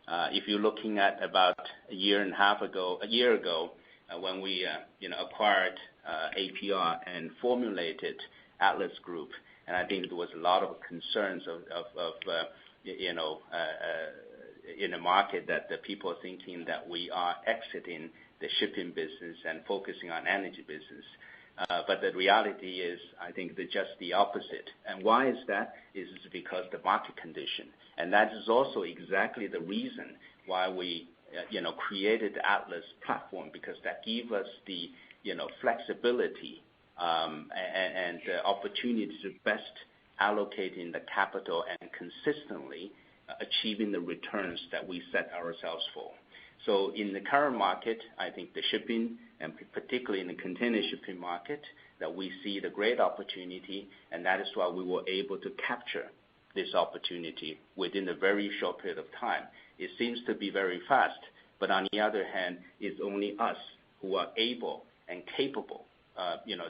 If you're looking at about a year ago, when we acquired APR and formulated Atlas Group, and I think there was a lot of concerns of in the market that the people are thinking that we are exiting the shipping business and focusing on energy business. But the reality is, I think that just the opposite. And why is that? Is because the market condition. And that is also exactly the reason why we created the Atlas platform, because that gave us the flexibility and the opportunity to best allocating the capital and consistently achieving the returns that we set ourselves for. So in the current market, I think the shipping, and particularly in the container shipping market, that we see the great opportunity, and that is why we were able to capture this opportunity within a very short period of time. It seems to be very fast, but on the other hand, it's only us who are able and capable,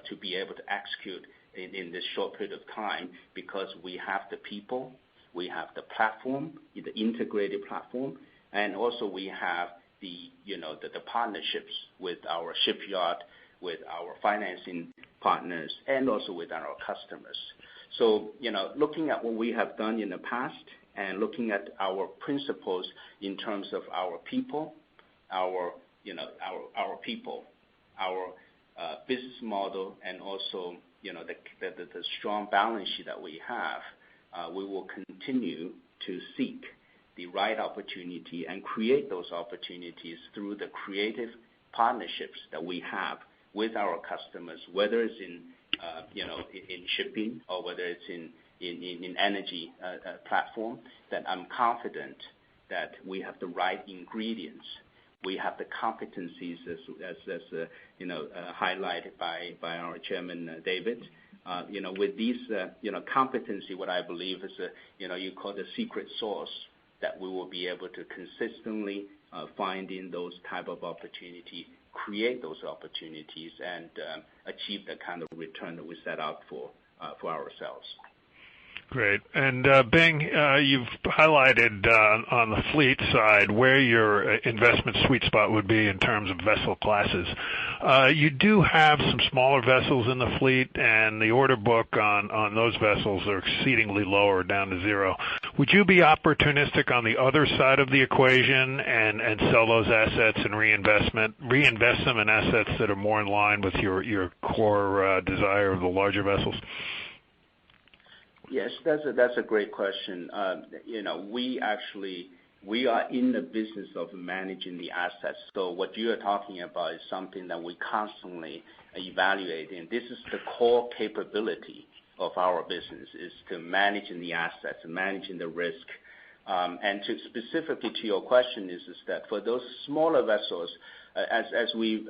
to be able to execute in this short period of time because we have the people, we have the platform, the integrated platform, and also we have the partnerships with our shipyard, with our financing partners, and also with our customers. So, looking at what we have done in the past and looking at our principles in terms of our people, our business model, and also, the strong balance sheet that we have, we will continue to seek the right opportunity and create those opportunities through the creative partnerships that we have with our customers, whether it's in shipping or whether it's in energy platform, that I'm confident that we have the right ingredients. We have the competencies as highlighted by our chairman, David. With these, competency, what I believe is, you call the secret sauce, that we will be able to consistently find in those type of opportunity, create those opportunities, and achieve the kind of return that we set out for ourselves. Great. And Bing, you've highlighted on the fleet side where your investment sweet spot would be in terms of vessel classes. You do have some smaller vessels in the fleet, and the order book on those vessels are exceedingly low or down to zero. Would you be opportunistic on the other side of the equation and sell those assets and reinvest them in assets that are more in line with your core desire of the larger vessels? Yes, that's a great question. We are in the business of managing the assets. So what you are talking about is something that we constantly evaluate, and this is the core capability of our business, is to managing the assets and managing the risk. And specifically to your question is that for those smaller vessels, as we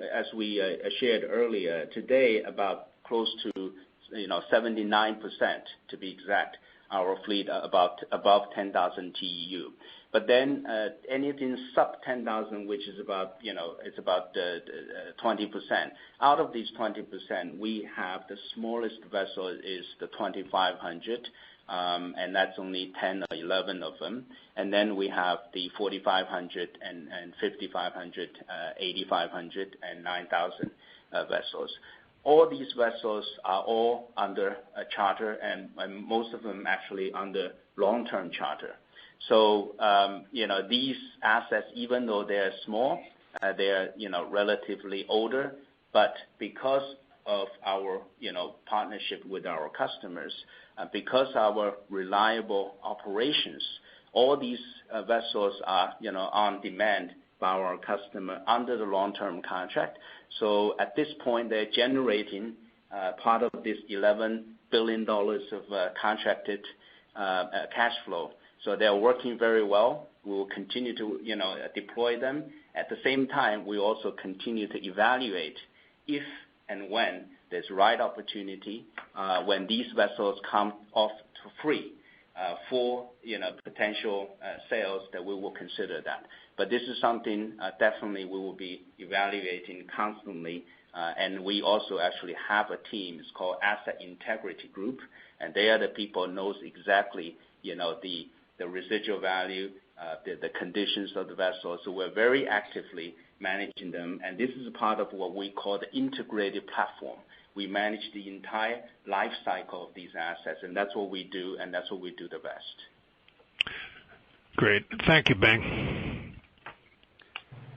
shared earlier today, about close to 79% to be exact, our fleet above 10,000 TEU. But then anything sub 10,000, which is about it's about 20%. Out of these 20%, we have the smallest vessel is the 2,500, and that's only 10 or 11 of them. And then we have the 4,500 and 5,500, 8,500, and 9,000 vessels. All these vessels are all under a charter, and most of them actually under long-term charter. So, these assets, even though they're small, they're, relatively older, but because of our, partnership with our customers, because our reliable operations, all these vessels are, on demand by our customer under the long-term contract. So at this point, they're generating part of this $11 billion of contracted cash flow. So they're working very well. We will continue to, deploy them. At the same time, we also continue to evaluate if and when there's right opportunity, when these vessels come off for free for, potential sales, that we will consider that. But this is something definitely we will be evaluating constantly. And we also actually have a team, it's called Asset Integrity Group, and they are the people who knows exactly, the residual value, the conditions of the vessel. So we're very actively managing them, and this is part of what we call the integrated platform. We manage the entire life cycle of these assets, and that's what we do, and that's what we do the best. Great. Thank you, Bing.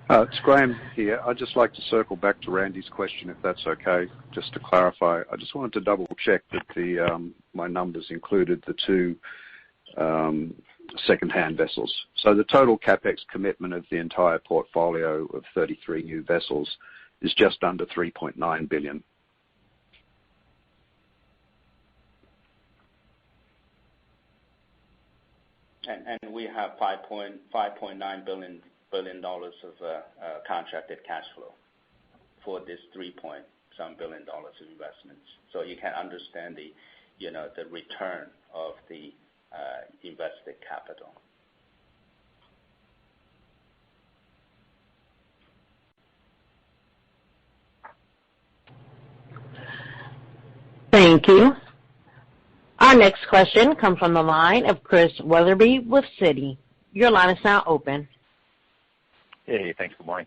It's Graham here. I'd just like to circle back to Randy's question, if that's okay, just to clarify. I just wanted to double check that my numbers included the two second-hand vessels. So the total capex commitment of the entire portfolio of 33 new vessels is just under $3.9 billion. And we have $5.9 billion of contracted cash flow for this $3-some billion of investments. So you can understand the return of the invested capital. Thank you. Our next question comes from the line of Chris Wetherbee with Citi. Your line is now open. Hey, thanks. Good morning.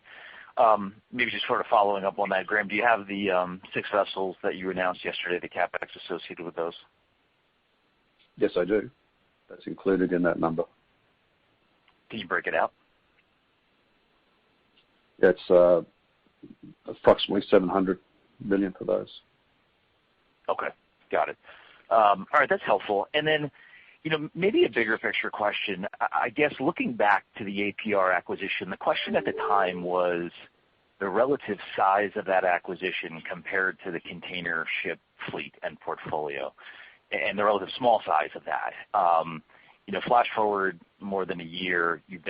Maybe just sort of following up on that, Graham, do you have the 6 vessels that you announced yesterday, the CapEx associated with those? Yes, I do. That's included in that number. Can you break it out? It's approximately $700 million for those. Okay, got it. All right, that's helpful. And then, maybe a bigger picture question. I guess looking back to the APR acquisition, the question at the time was the relative size of that acquisition compared to the container ship fleet and portfolio, and the relative small size of that. Flash forward more than a year, you've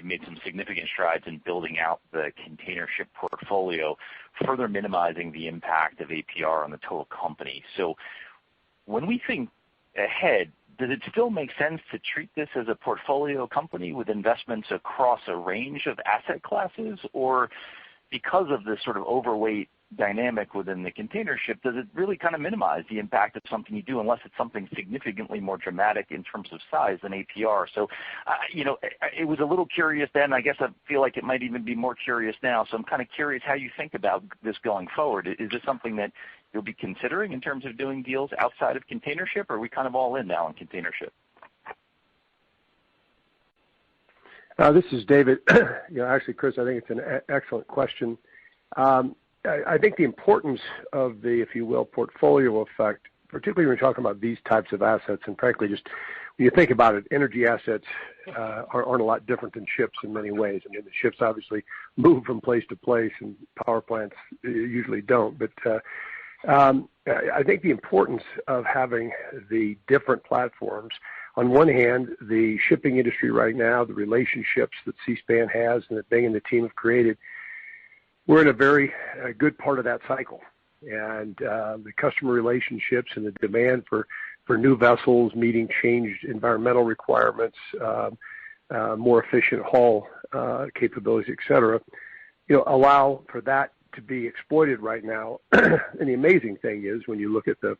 made some significant strides in building out the container ship portfolio, further minimizing the impact of APR on the total company. So when we think ahead, does it still make sense to treat this as a portfolio company with investments across a range of asset classes? Or because of this sort of overweight dynamic within the container ship, does it really kind of minimize the impact of something you do unless it's something significantly more dramatic in terms of size than APR? So, it was a little curious then. I guess I feel like it might even be more curious now. So I'm kind of curious how you think about this going forward. Is this something that you'll be considering in terms of doing deals outside of container ship, or are we kind of all in now in container ship? This is David. Actually, Chris, I think it's an excellent question. I think the importance of the, if you will, portfolio effect, particularly when you're talking about these types of assets, and frankly, just when you think about it, energy assets aren't a lot different than ships in many ways. I mean, the ships obviously move from place to place, and power plants usually don't. But I think the importance of having the different platforms, on one hand, the shipping industry right now, the relationships that C-SPAN has and that Bing and the team have created, we're in a very good part of that cycle. And the customer relationships and the demand for new vessels meeting changed environmental requirements, more efficient hull capabilities, et cetera, allow for that to be exploited right now. And the amazing thing is, when you look at the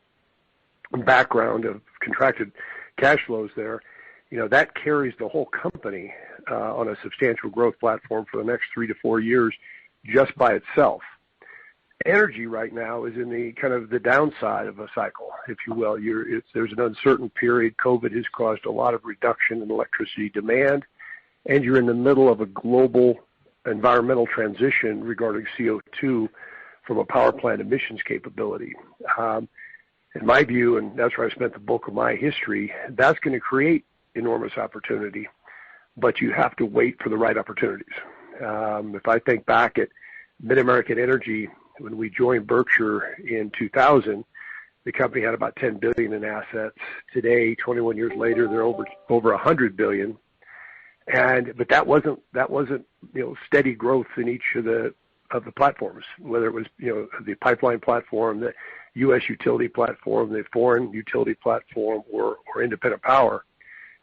background of contracted cash flows there, that carries the whole company on a substantial growth platform for the next 3 to 4 years just by itself. Energy right now is in the kind of the downside of a cycle, if you will. There's an uncertain period. COVID has caused a lot of reduction in electricity demand, and you're in the middle of a global environmental transition regarding CO2 from a power plant emissions capability. In my view, and that's where I spent the bulk of my history, that's going to create enormous opportunity, but you have to wait for the right opportunities. If I think back at Mid-American Energy, when we joined Berkshire in 2000, the company had about $10 billion in assets. Today, 21 years later, they're over $100 billion. But that wasn't steady growth in each of the platforms, whether it was the pipeline platform, the U.S. utility platform, the foreign utility platform, or independent power.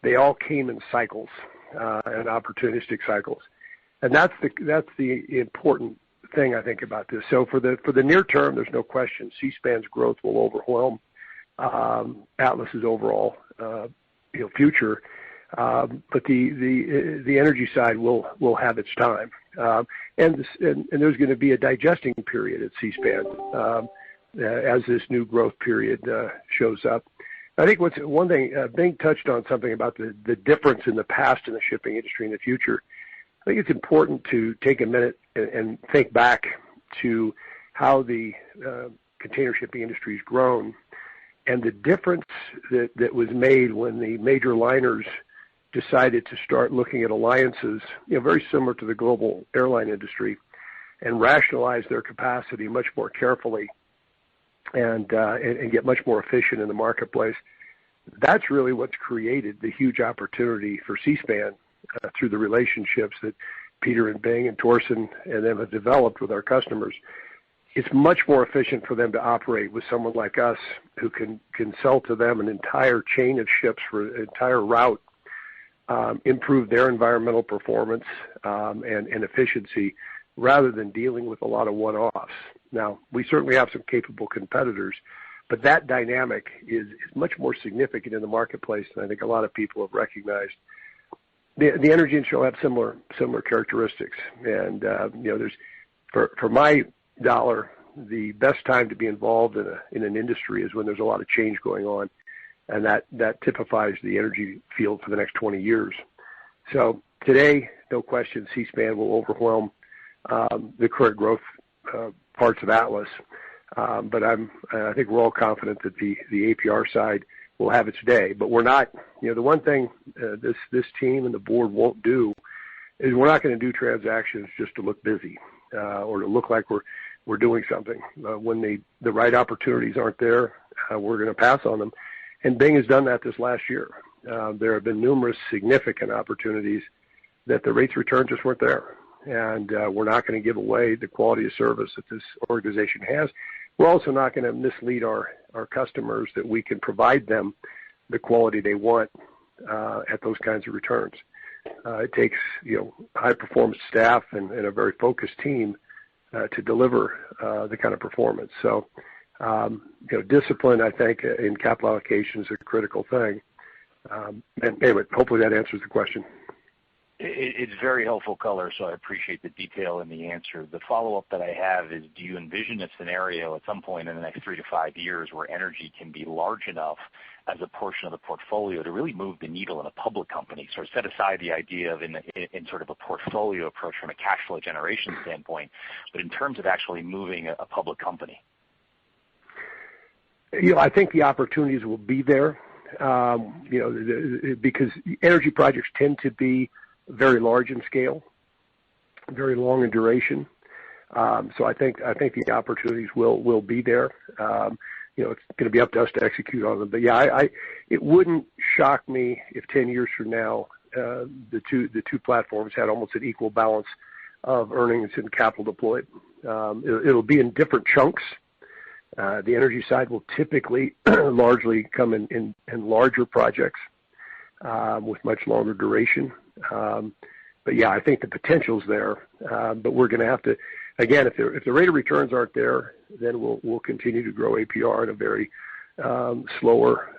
They all came in cycles and opportunistic cycles. And that's the important thing I think about this. So for the near term, there's no question C-SPAN's growth will overwhelm Atlas's overall future. But the energy side will have its time, and there's going to be a digesting period at C-SPAN as this new growth period shows up. I think one thing Bing touched on something about the difference in the past in the shipping industry in the future. I think it's important to take a minute and think back to how the container shipping industry has grown, and the difference that was made when the major liners decided to start looking at alliances, very similar to the global airline industry, and rationalize their capacity much more carefully and get much more efficient in the marketplace. That's really what's created the huge opportunity for C-SPAN through the relationships that Peter and Bing and Torsten and them have developed with our customers. it's much more efficient for them to operate with someone like us who can sell to them an entire chain of ships for an entire route, improve their environmental performance and efficiency, rather than dealing with a lot of one-offs. Now, we certainly have some capable competitors, but that dynamic is much more significant in the marketplace than I think a lot of people have recognized. The energy industry will have similar characteristics, and there's for my dollar, the best time to be involved in an industry is when there's a lot of change going on, and that typifies the energy field for the next 20 years. So today, no question, C-SPAN will overwhelm the current growth parts of Atlas, but I think we're all confident that the APR side will have its day. But we're not. The one thing this team and the board won't do is we're not going to do transactions just to look busy or to look like we're doing something. When the right opportunities aren't there, we're going to pass on them. And Bing has done that this last year. There have been numerous significant opportunities that the rates return just weren't there. And we're not going to give away the quality of service that this organization has. We're also not going to mislead our customers that we can provide them the quality they want at those kinds of returns. It takes high-performance staff and a very focused team to deliver the kind of performance. So, discipline, I think, in capital allocation is a critical thing. And anyway, hopefully that answers the question. It's very helpful color, so I appreciate the detail in the answer. The follow-up that I have is, do you envision a scenario at some point in the next 3 to 5 years where energy can be large enough as a portion of the portfolio to really move the needle in a public company? Sort of set aside the idea of in sort of a portfolio approach from a cash flow generation standpoint, but in terms of actually moving a public company. I think the opportunities will be there, because energy projects tend to be very large in scale, very long in duration. So I think the opportunities will be there. It's going to be up to us to execute on them. But yeah, it wouldn't shock me if 10 years from now the two platforms had almost an equal balance of earnings and capital deployed. It'll be in different chunks. The energy side will typically largely come in larger projects with much longer duration. But yeah, I think the potential's there. But we're going to have to, again, if the rate of returns aren't there, then we'll continue to grow APR at a very slower,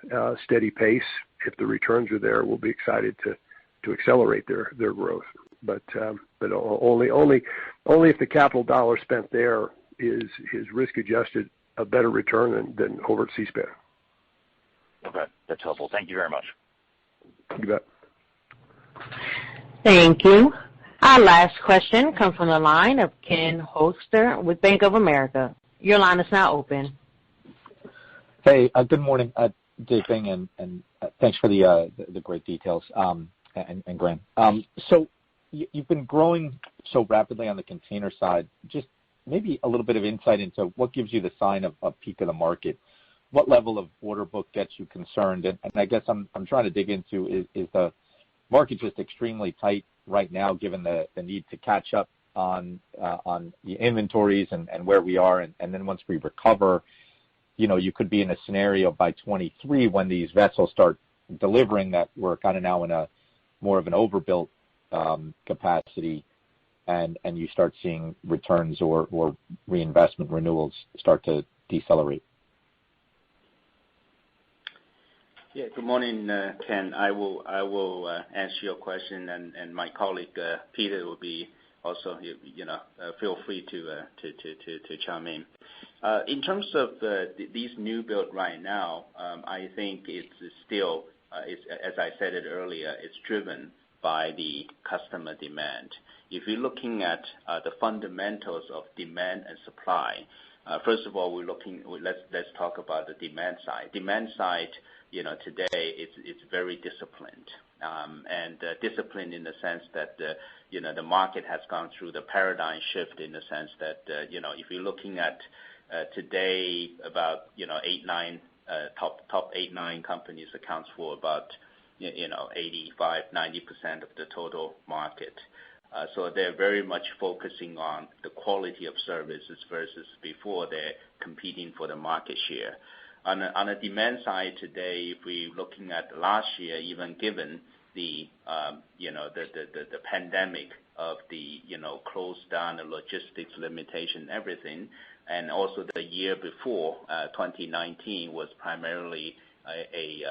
steady pace. If the returns are there, we'll be excited to accelerate their growth. But only if the capital dollar spent there is risk adjusted a better return than over at C-SPAN. Okay, that's helpful. Thank you very much. You bet. Thank you. Our last question comes from the line of Ken Hoexter with Bank of America. Your line is now open. Hey, good morning, Dave, Bing, and thanks for the great details, and Graham. So you've been growing so rapidly on the container side. Just maybe a little bit of insight into what gives you the sign of peak of the market. What level of order book gets you concerned? And I guess I'm trying to dig into is the market just extremely tight right now, given the need to catch up on the inventories and where we are, and then once we recover, you could be in a scenario by 23 when these vessels start delivering that we're kind of now in a more of an overbuilt capacity, and you start seeing returns or reinvestment renewals start to decelerate. Yeah, good morning, Ken. I will answer your question, and my colleague Peter will be also, feel free to chime in. In terms of these new build right now, I think it's still, as I said it earlier, it's driven by the customer demand. If you're looking at the fundamentals of demand and supply, first of all, let's talk about the demand side. Demand side, today it's very disciplined, and disciplined in the sense that the market has gone through the paradigm shift in the sense that if you're looking at today, about 8-9 top 8-9 companies accounts for about 85-90% of the total market. So they're very much focusing on the quality of services versus before they're competing for the market share. On the demand side today, if we're looking at last year, even given the the pandemic of the closed down, the logistics limitation, everything, and also the year before 2019 was primarily a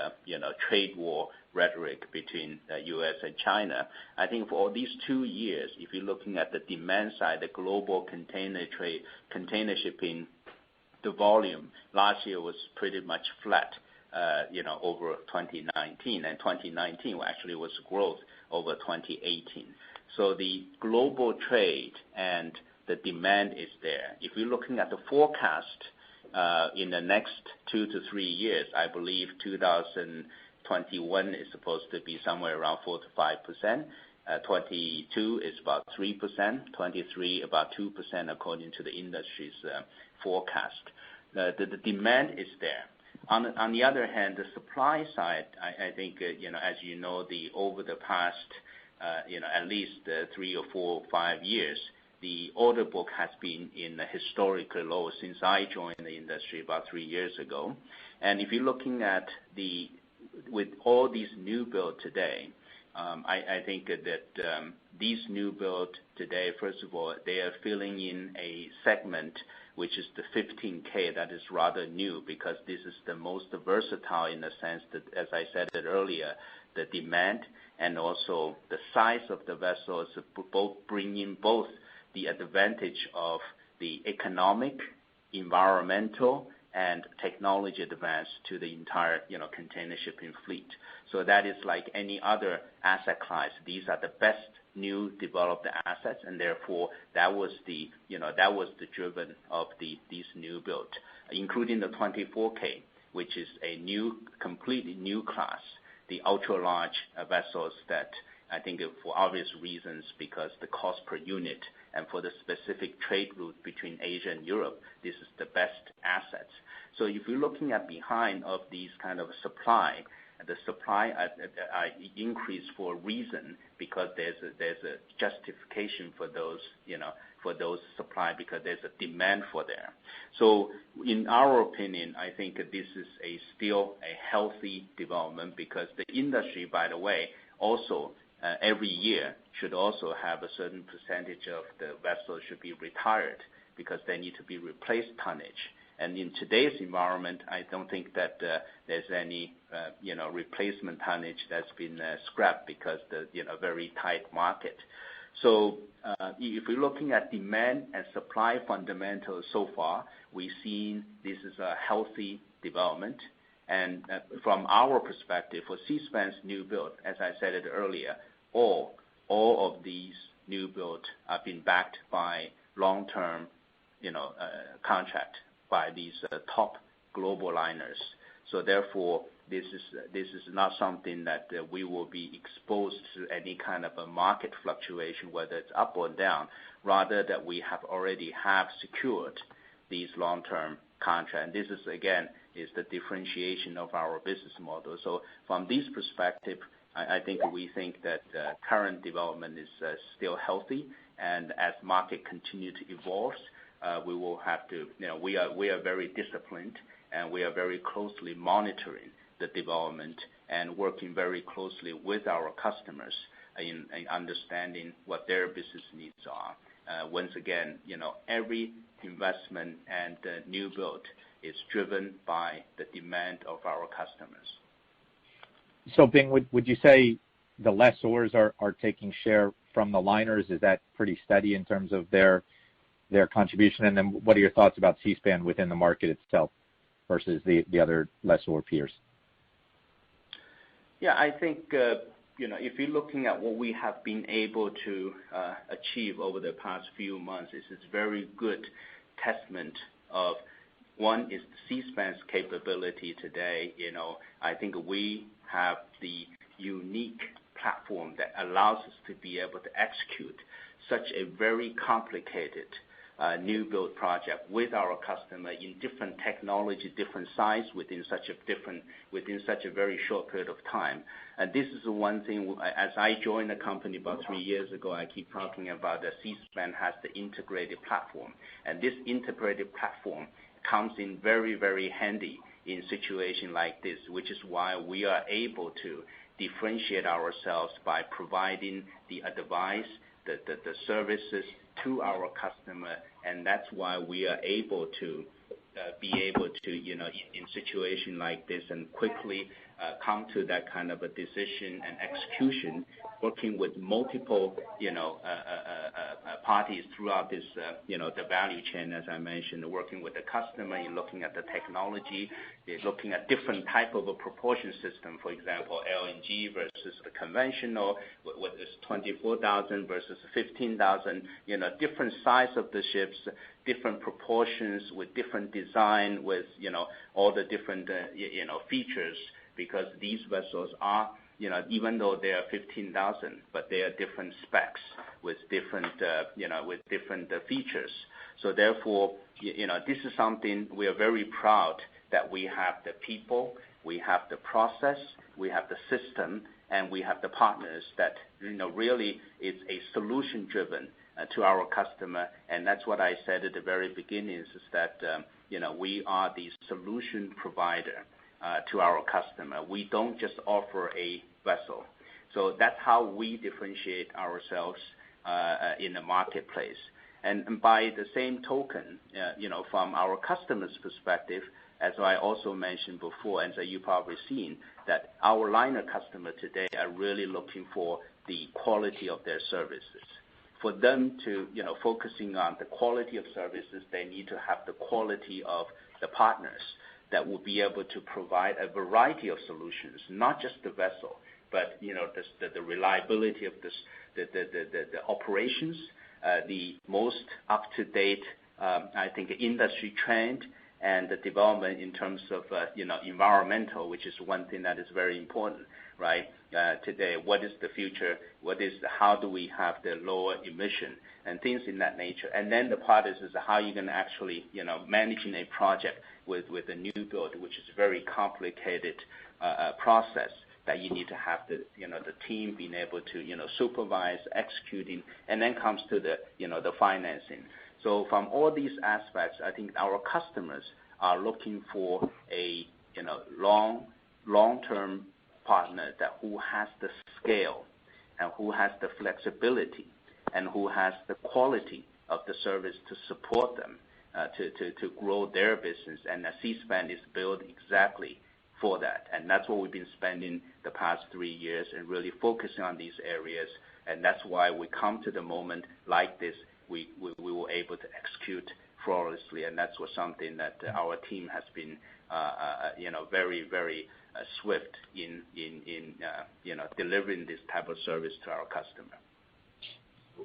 trade war rhetoric between the U.S. and China. I think for these 2 years, if you're looking at the demand side, the global container shipping, the volume last year was pretty much flat, over 2019, and 2019 actually was growth over 2018. So the global trade and the demand is there. If you're looking at the forecast in the next 2 to 3 years, I believe 2021 is supposed to be somewhere around 4 to 5%. 22 is about 3%, 23 about 2% according to the industry's forecast. The demand is there. On the other hand, the supply side, I think as you know, over the past at least 3 or 4 or 5 years, the order book has been in a historically low since I joined the industry about 3 years ago. And if you're looking at with all these new build today, I think that these new build today, first of all, they are filling in a segment which is the 15K that is rather new, because this is the most versatile in the sense that, as I said it earlier, the demand and also the size of the vessels both bring in both the advantage of the economic, environmental, and technology advance to the entire container shipping fleet. So that is like any other asset class. These are the best new developed assets, and therefore that was the driven of these new build, including the 24K, which is a completely new class, the ultra large vessels that I think for obvious reasons, because the cost per unit and for the specific trade route between Asia and Europe, this is the best assets. So if you're looking at behind of these kind of supply, the supply increase for a reason, because there's a justification for those supply, because there's a demand for there. So in our opinion, I think this is still a healthy development, because the industry, by the way, also every year should also have a certain percentage of the vessels should be retired, because they need to be replaced tonnage. And in today's environment, I don't think that there's any replacement tonnage that's been scrapped, because the very tight market. So if we're looking at demand and supply fundamentals so far, we've seen this is a healthy development. And from our perspective, for Seaspan's new build, as I said it earlier, all of these new build have been backed by long-term contract by these top global liners. So therefore, this is not something that we will be exposed to any kind of a market fluctuation, whether it's up or down, rather that we already have secured these long-term contracts. And this is, again, is the differentiation of our business model. So from this perspective, I think we think that current development is still healthy, and as market continue to evolve, we will have to, we are very disciplined, and we are very closely monitoring the development and working very closely with our customers in understanding what their business needs are. Once again, every investment and new build is driven by the demand of our customers. So, Bing, would you say the lessors are taking share from the liners? Is that pretty steady in terms of their contribution? And then what are your thoughts about Seaspan within the market itself versus the other lessor peers? Yeah, I think, if you're looking at what we have been able to achieve over the past few months, this is very good testament of, one is Seaspan's capability today. I think we have the unique platform that allows us to be able to execute such a very complicated new build project with our customer in different technology, different size within such a very short period of time. And this is one thing, as I joined the company about 3 years ago, I keep talking about that C-SPAN has the integrated platform. And this integrated platform comes in very, very handy in situation like this, which is why we are able to differentiate ourselves by providing the advice, the services to our customer, and that's why we are able to in situation like this and quickly come to that kind of a decision and execution, working with multiple parties throughout this the value chain, as I mentioned, working with the customer in looking at the technology, looking at different type of a propulsion system, for example, LNG versus the conventional, with this 24,000 versus 15,000, different size of the ships, different proportions with different design, with all the different features, because these vessels are even though they are 15,000, but they are different specs with different features. So therefore, this is something we are very proud that we have the people, we have the process, we have the system, and we have the partners that really is a solution driven to our customer. And that's what I said at the very beginning is that we are the solution provider to our customer. We don't just offer a vessel. So that's how we differentiate ourselves in the marketplace. And by the same token, from our customers' perspective, as I also mentioned before, and so you've probably seen, that our liner customer today are really looking for the quality of their services. For them to, focusing on the quality of services, they need to have the quality of the partners that will be able to provide a variety of solutions, not just the vessel, but the reliability of the operations, the most up-to-date, I think, industry trend, and the development in terms of environmental, which is one thing that is very important, right? Today, what is the future? How do we have the lower emission and things in that nature? And then the part is how you're going to actually managing a project with a new build, which is a very complicated process that you need to have the team being able to supervise, executing, and then comes to the financing. So from all these aspects, I think our customers are looking for a long-term partner who has the scale and who has the flexibility and who has the quality of the service to support them to grow their business. And the C-SPAN is built exactly for that. And that's what we've been spending the past 3 years and really focusing on these areas. And that's why we come to the moment like this, we were able to execute flawlessly. And that's something that our team has been very, very swift in delivering this type of service to our customer.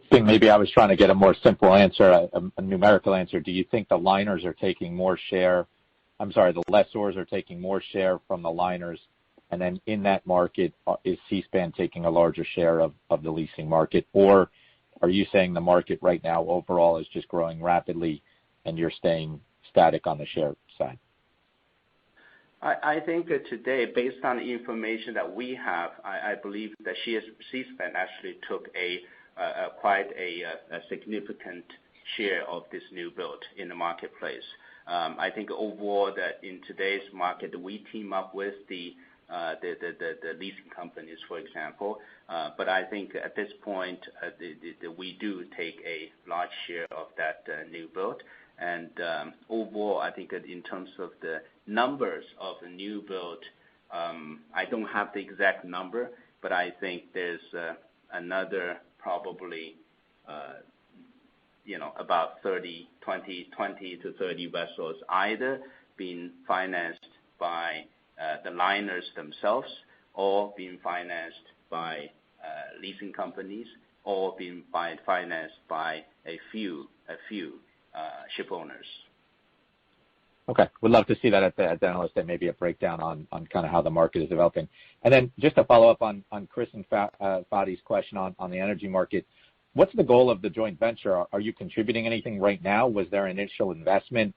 Maybe I was trying to get a more simple answer, a numerical answer. Do you think the liners are taking more share? I'm sorry, the lessors are taking more share from the liners, and then in that market, is C-SPAN taking a larger share of the leasing market? Or are you saying the market right now overall is just growing rapidly and you're staying static on the share side? I think that today, based on the information that we have, I believe that C-SPAN actually took quite a significant share of this new build in the marketplace. I think overall that in today's market, we team up with the leasing companies, for example. But I think at this point, we do take a large share of that new build. And overall, I think that in terms of the numbers of the new build, I don't have the exact number, but I think there's another probably about 20 to 30 vessels either being financed by the liners themselves, or being financed by leasing companies, or being financed by a few ship owners. Okay. We'd love to see that at the analyst day, maybe a breakdown on kind of how the market is developing. And then just to follow up on Chris and Fadi's question on the energy market, what's the goal of the joint venture? Are you contributing anything right now? Was there initial investment?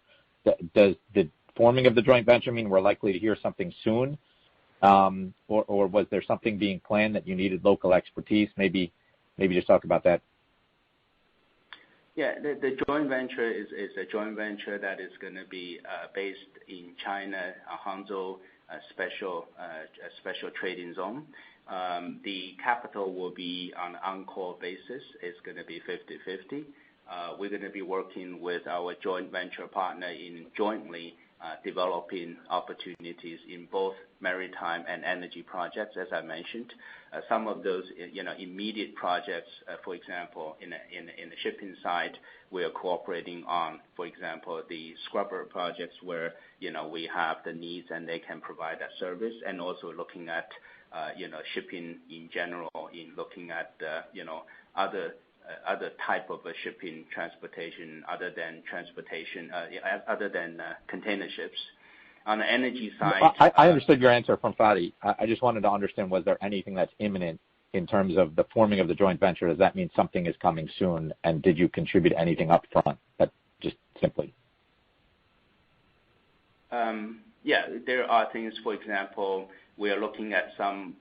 Does the forming of the joint venture mean we're likely to hear something soon? Or was there something being planned that you needed local expertise? Maybe just talk about that. Yeah, the joint venture is a joint venture that is going to be based in China, Hangzhou, a special trading zone. The capital will be on on-call basis. It's going to be 50-50. We're going to be working with our joint venture partner in jointly developing opportunities in both maritime and energy projects, as I mentioned. Some of those, immediate projects, for example, in the shipping side, we are cooperating on, for example, the scrubber projects where, we have the needs and they can provide that service, and also looking at, shipping in general, in looking at, other type of shipping transportation other than container ships. On the energy side, I understood your answer from Fadi. I just wanted to understand, was there anything that's imminent in terms of the forming of the joint venture? Does that mean something is coming soon? And did you contribute anything up front? That just simply. Yeah, there are things. For example, we are looking at some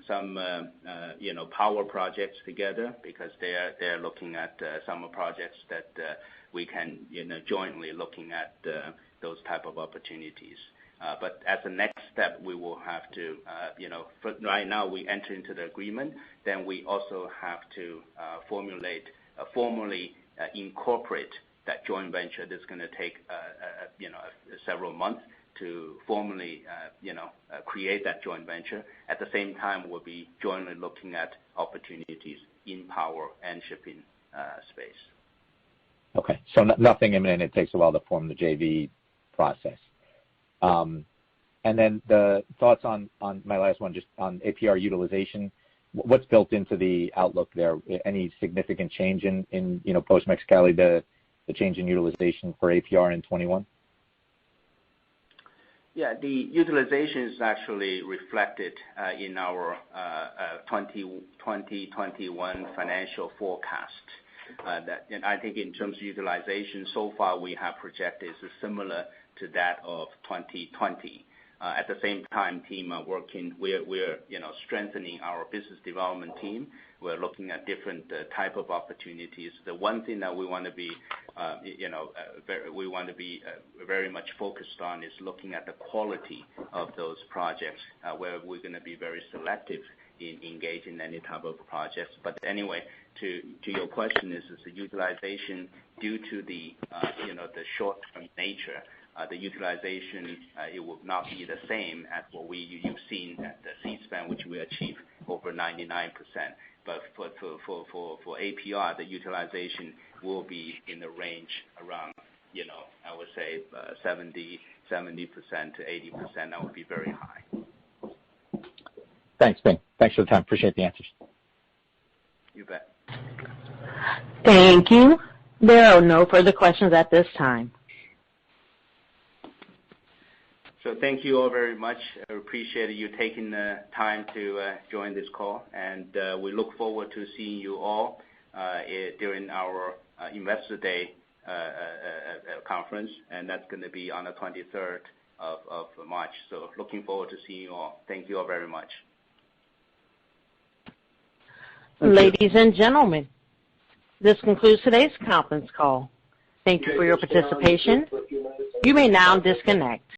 power projects together because they're looking at some projects that we can jointly looking at those type of opportunities. But as a next step, we will have to right now we enter into the agreement. Then we also have to formally incorporate that joint venture. That's going to take several months to formally, create that joint venture. At the same time, we'll be jointly looking at opportunities in power and shipping space. Okay, so nothing imminent. It takes a while to form the JV process. And then the thoughts on my last one, just on APR utilization. What's built into the outlook there? Any significant change in post-Mexicali, the change in utilization for APR in 21? Yeah, the utilization is actually reflected in our 2021 financial forecast. And I think in terms of utilization, so far we have projected is similar to that of 2020. At the same time, team are working. We're strengthening our business development team. We're looking at different type of opportunities. The one thing that we want to be very much focused on is looking at the quality of those projects, where we're going to be very selective in engaging any type of projects. But anyway, to your question, is the utilization due to the short-term nature? The utilization it will not be the same as what you've seen at the C-SPAN, which we achieved over 99%. But for APR, the utilization will be in the range around, I would say 70% to 80%. That would be very high. Thanks, Bing. Thanks for the time. Appreciate the answers. You bet. Thank you. There are no further questions at this time. So thank you all very much. I appreciate you taking the time to join this call, and we look forward to seeing you all during our Investor Day conference, and that's going to be on the 23rd of March. So looking forward to seeing you all. Thank you all very much. Ladies and gentlemen, this concludes today's conference call. Thank you for your participation. You may now disconnect.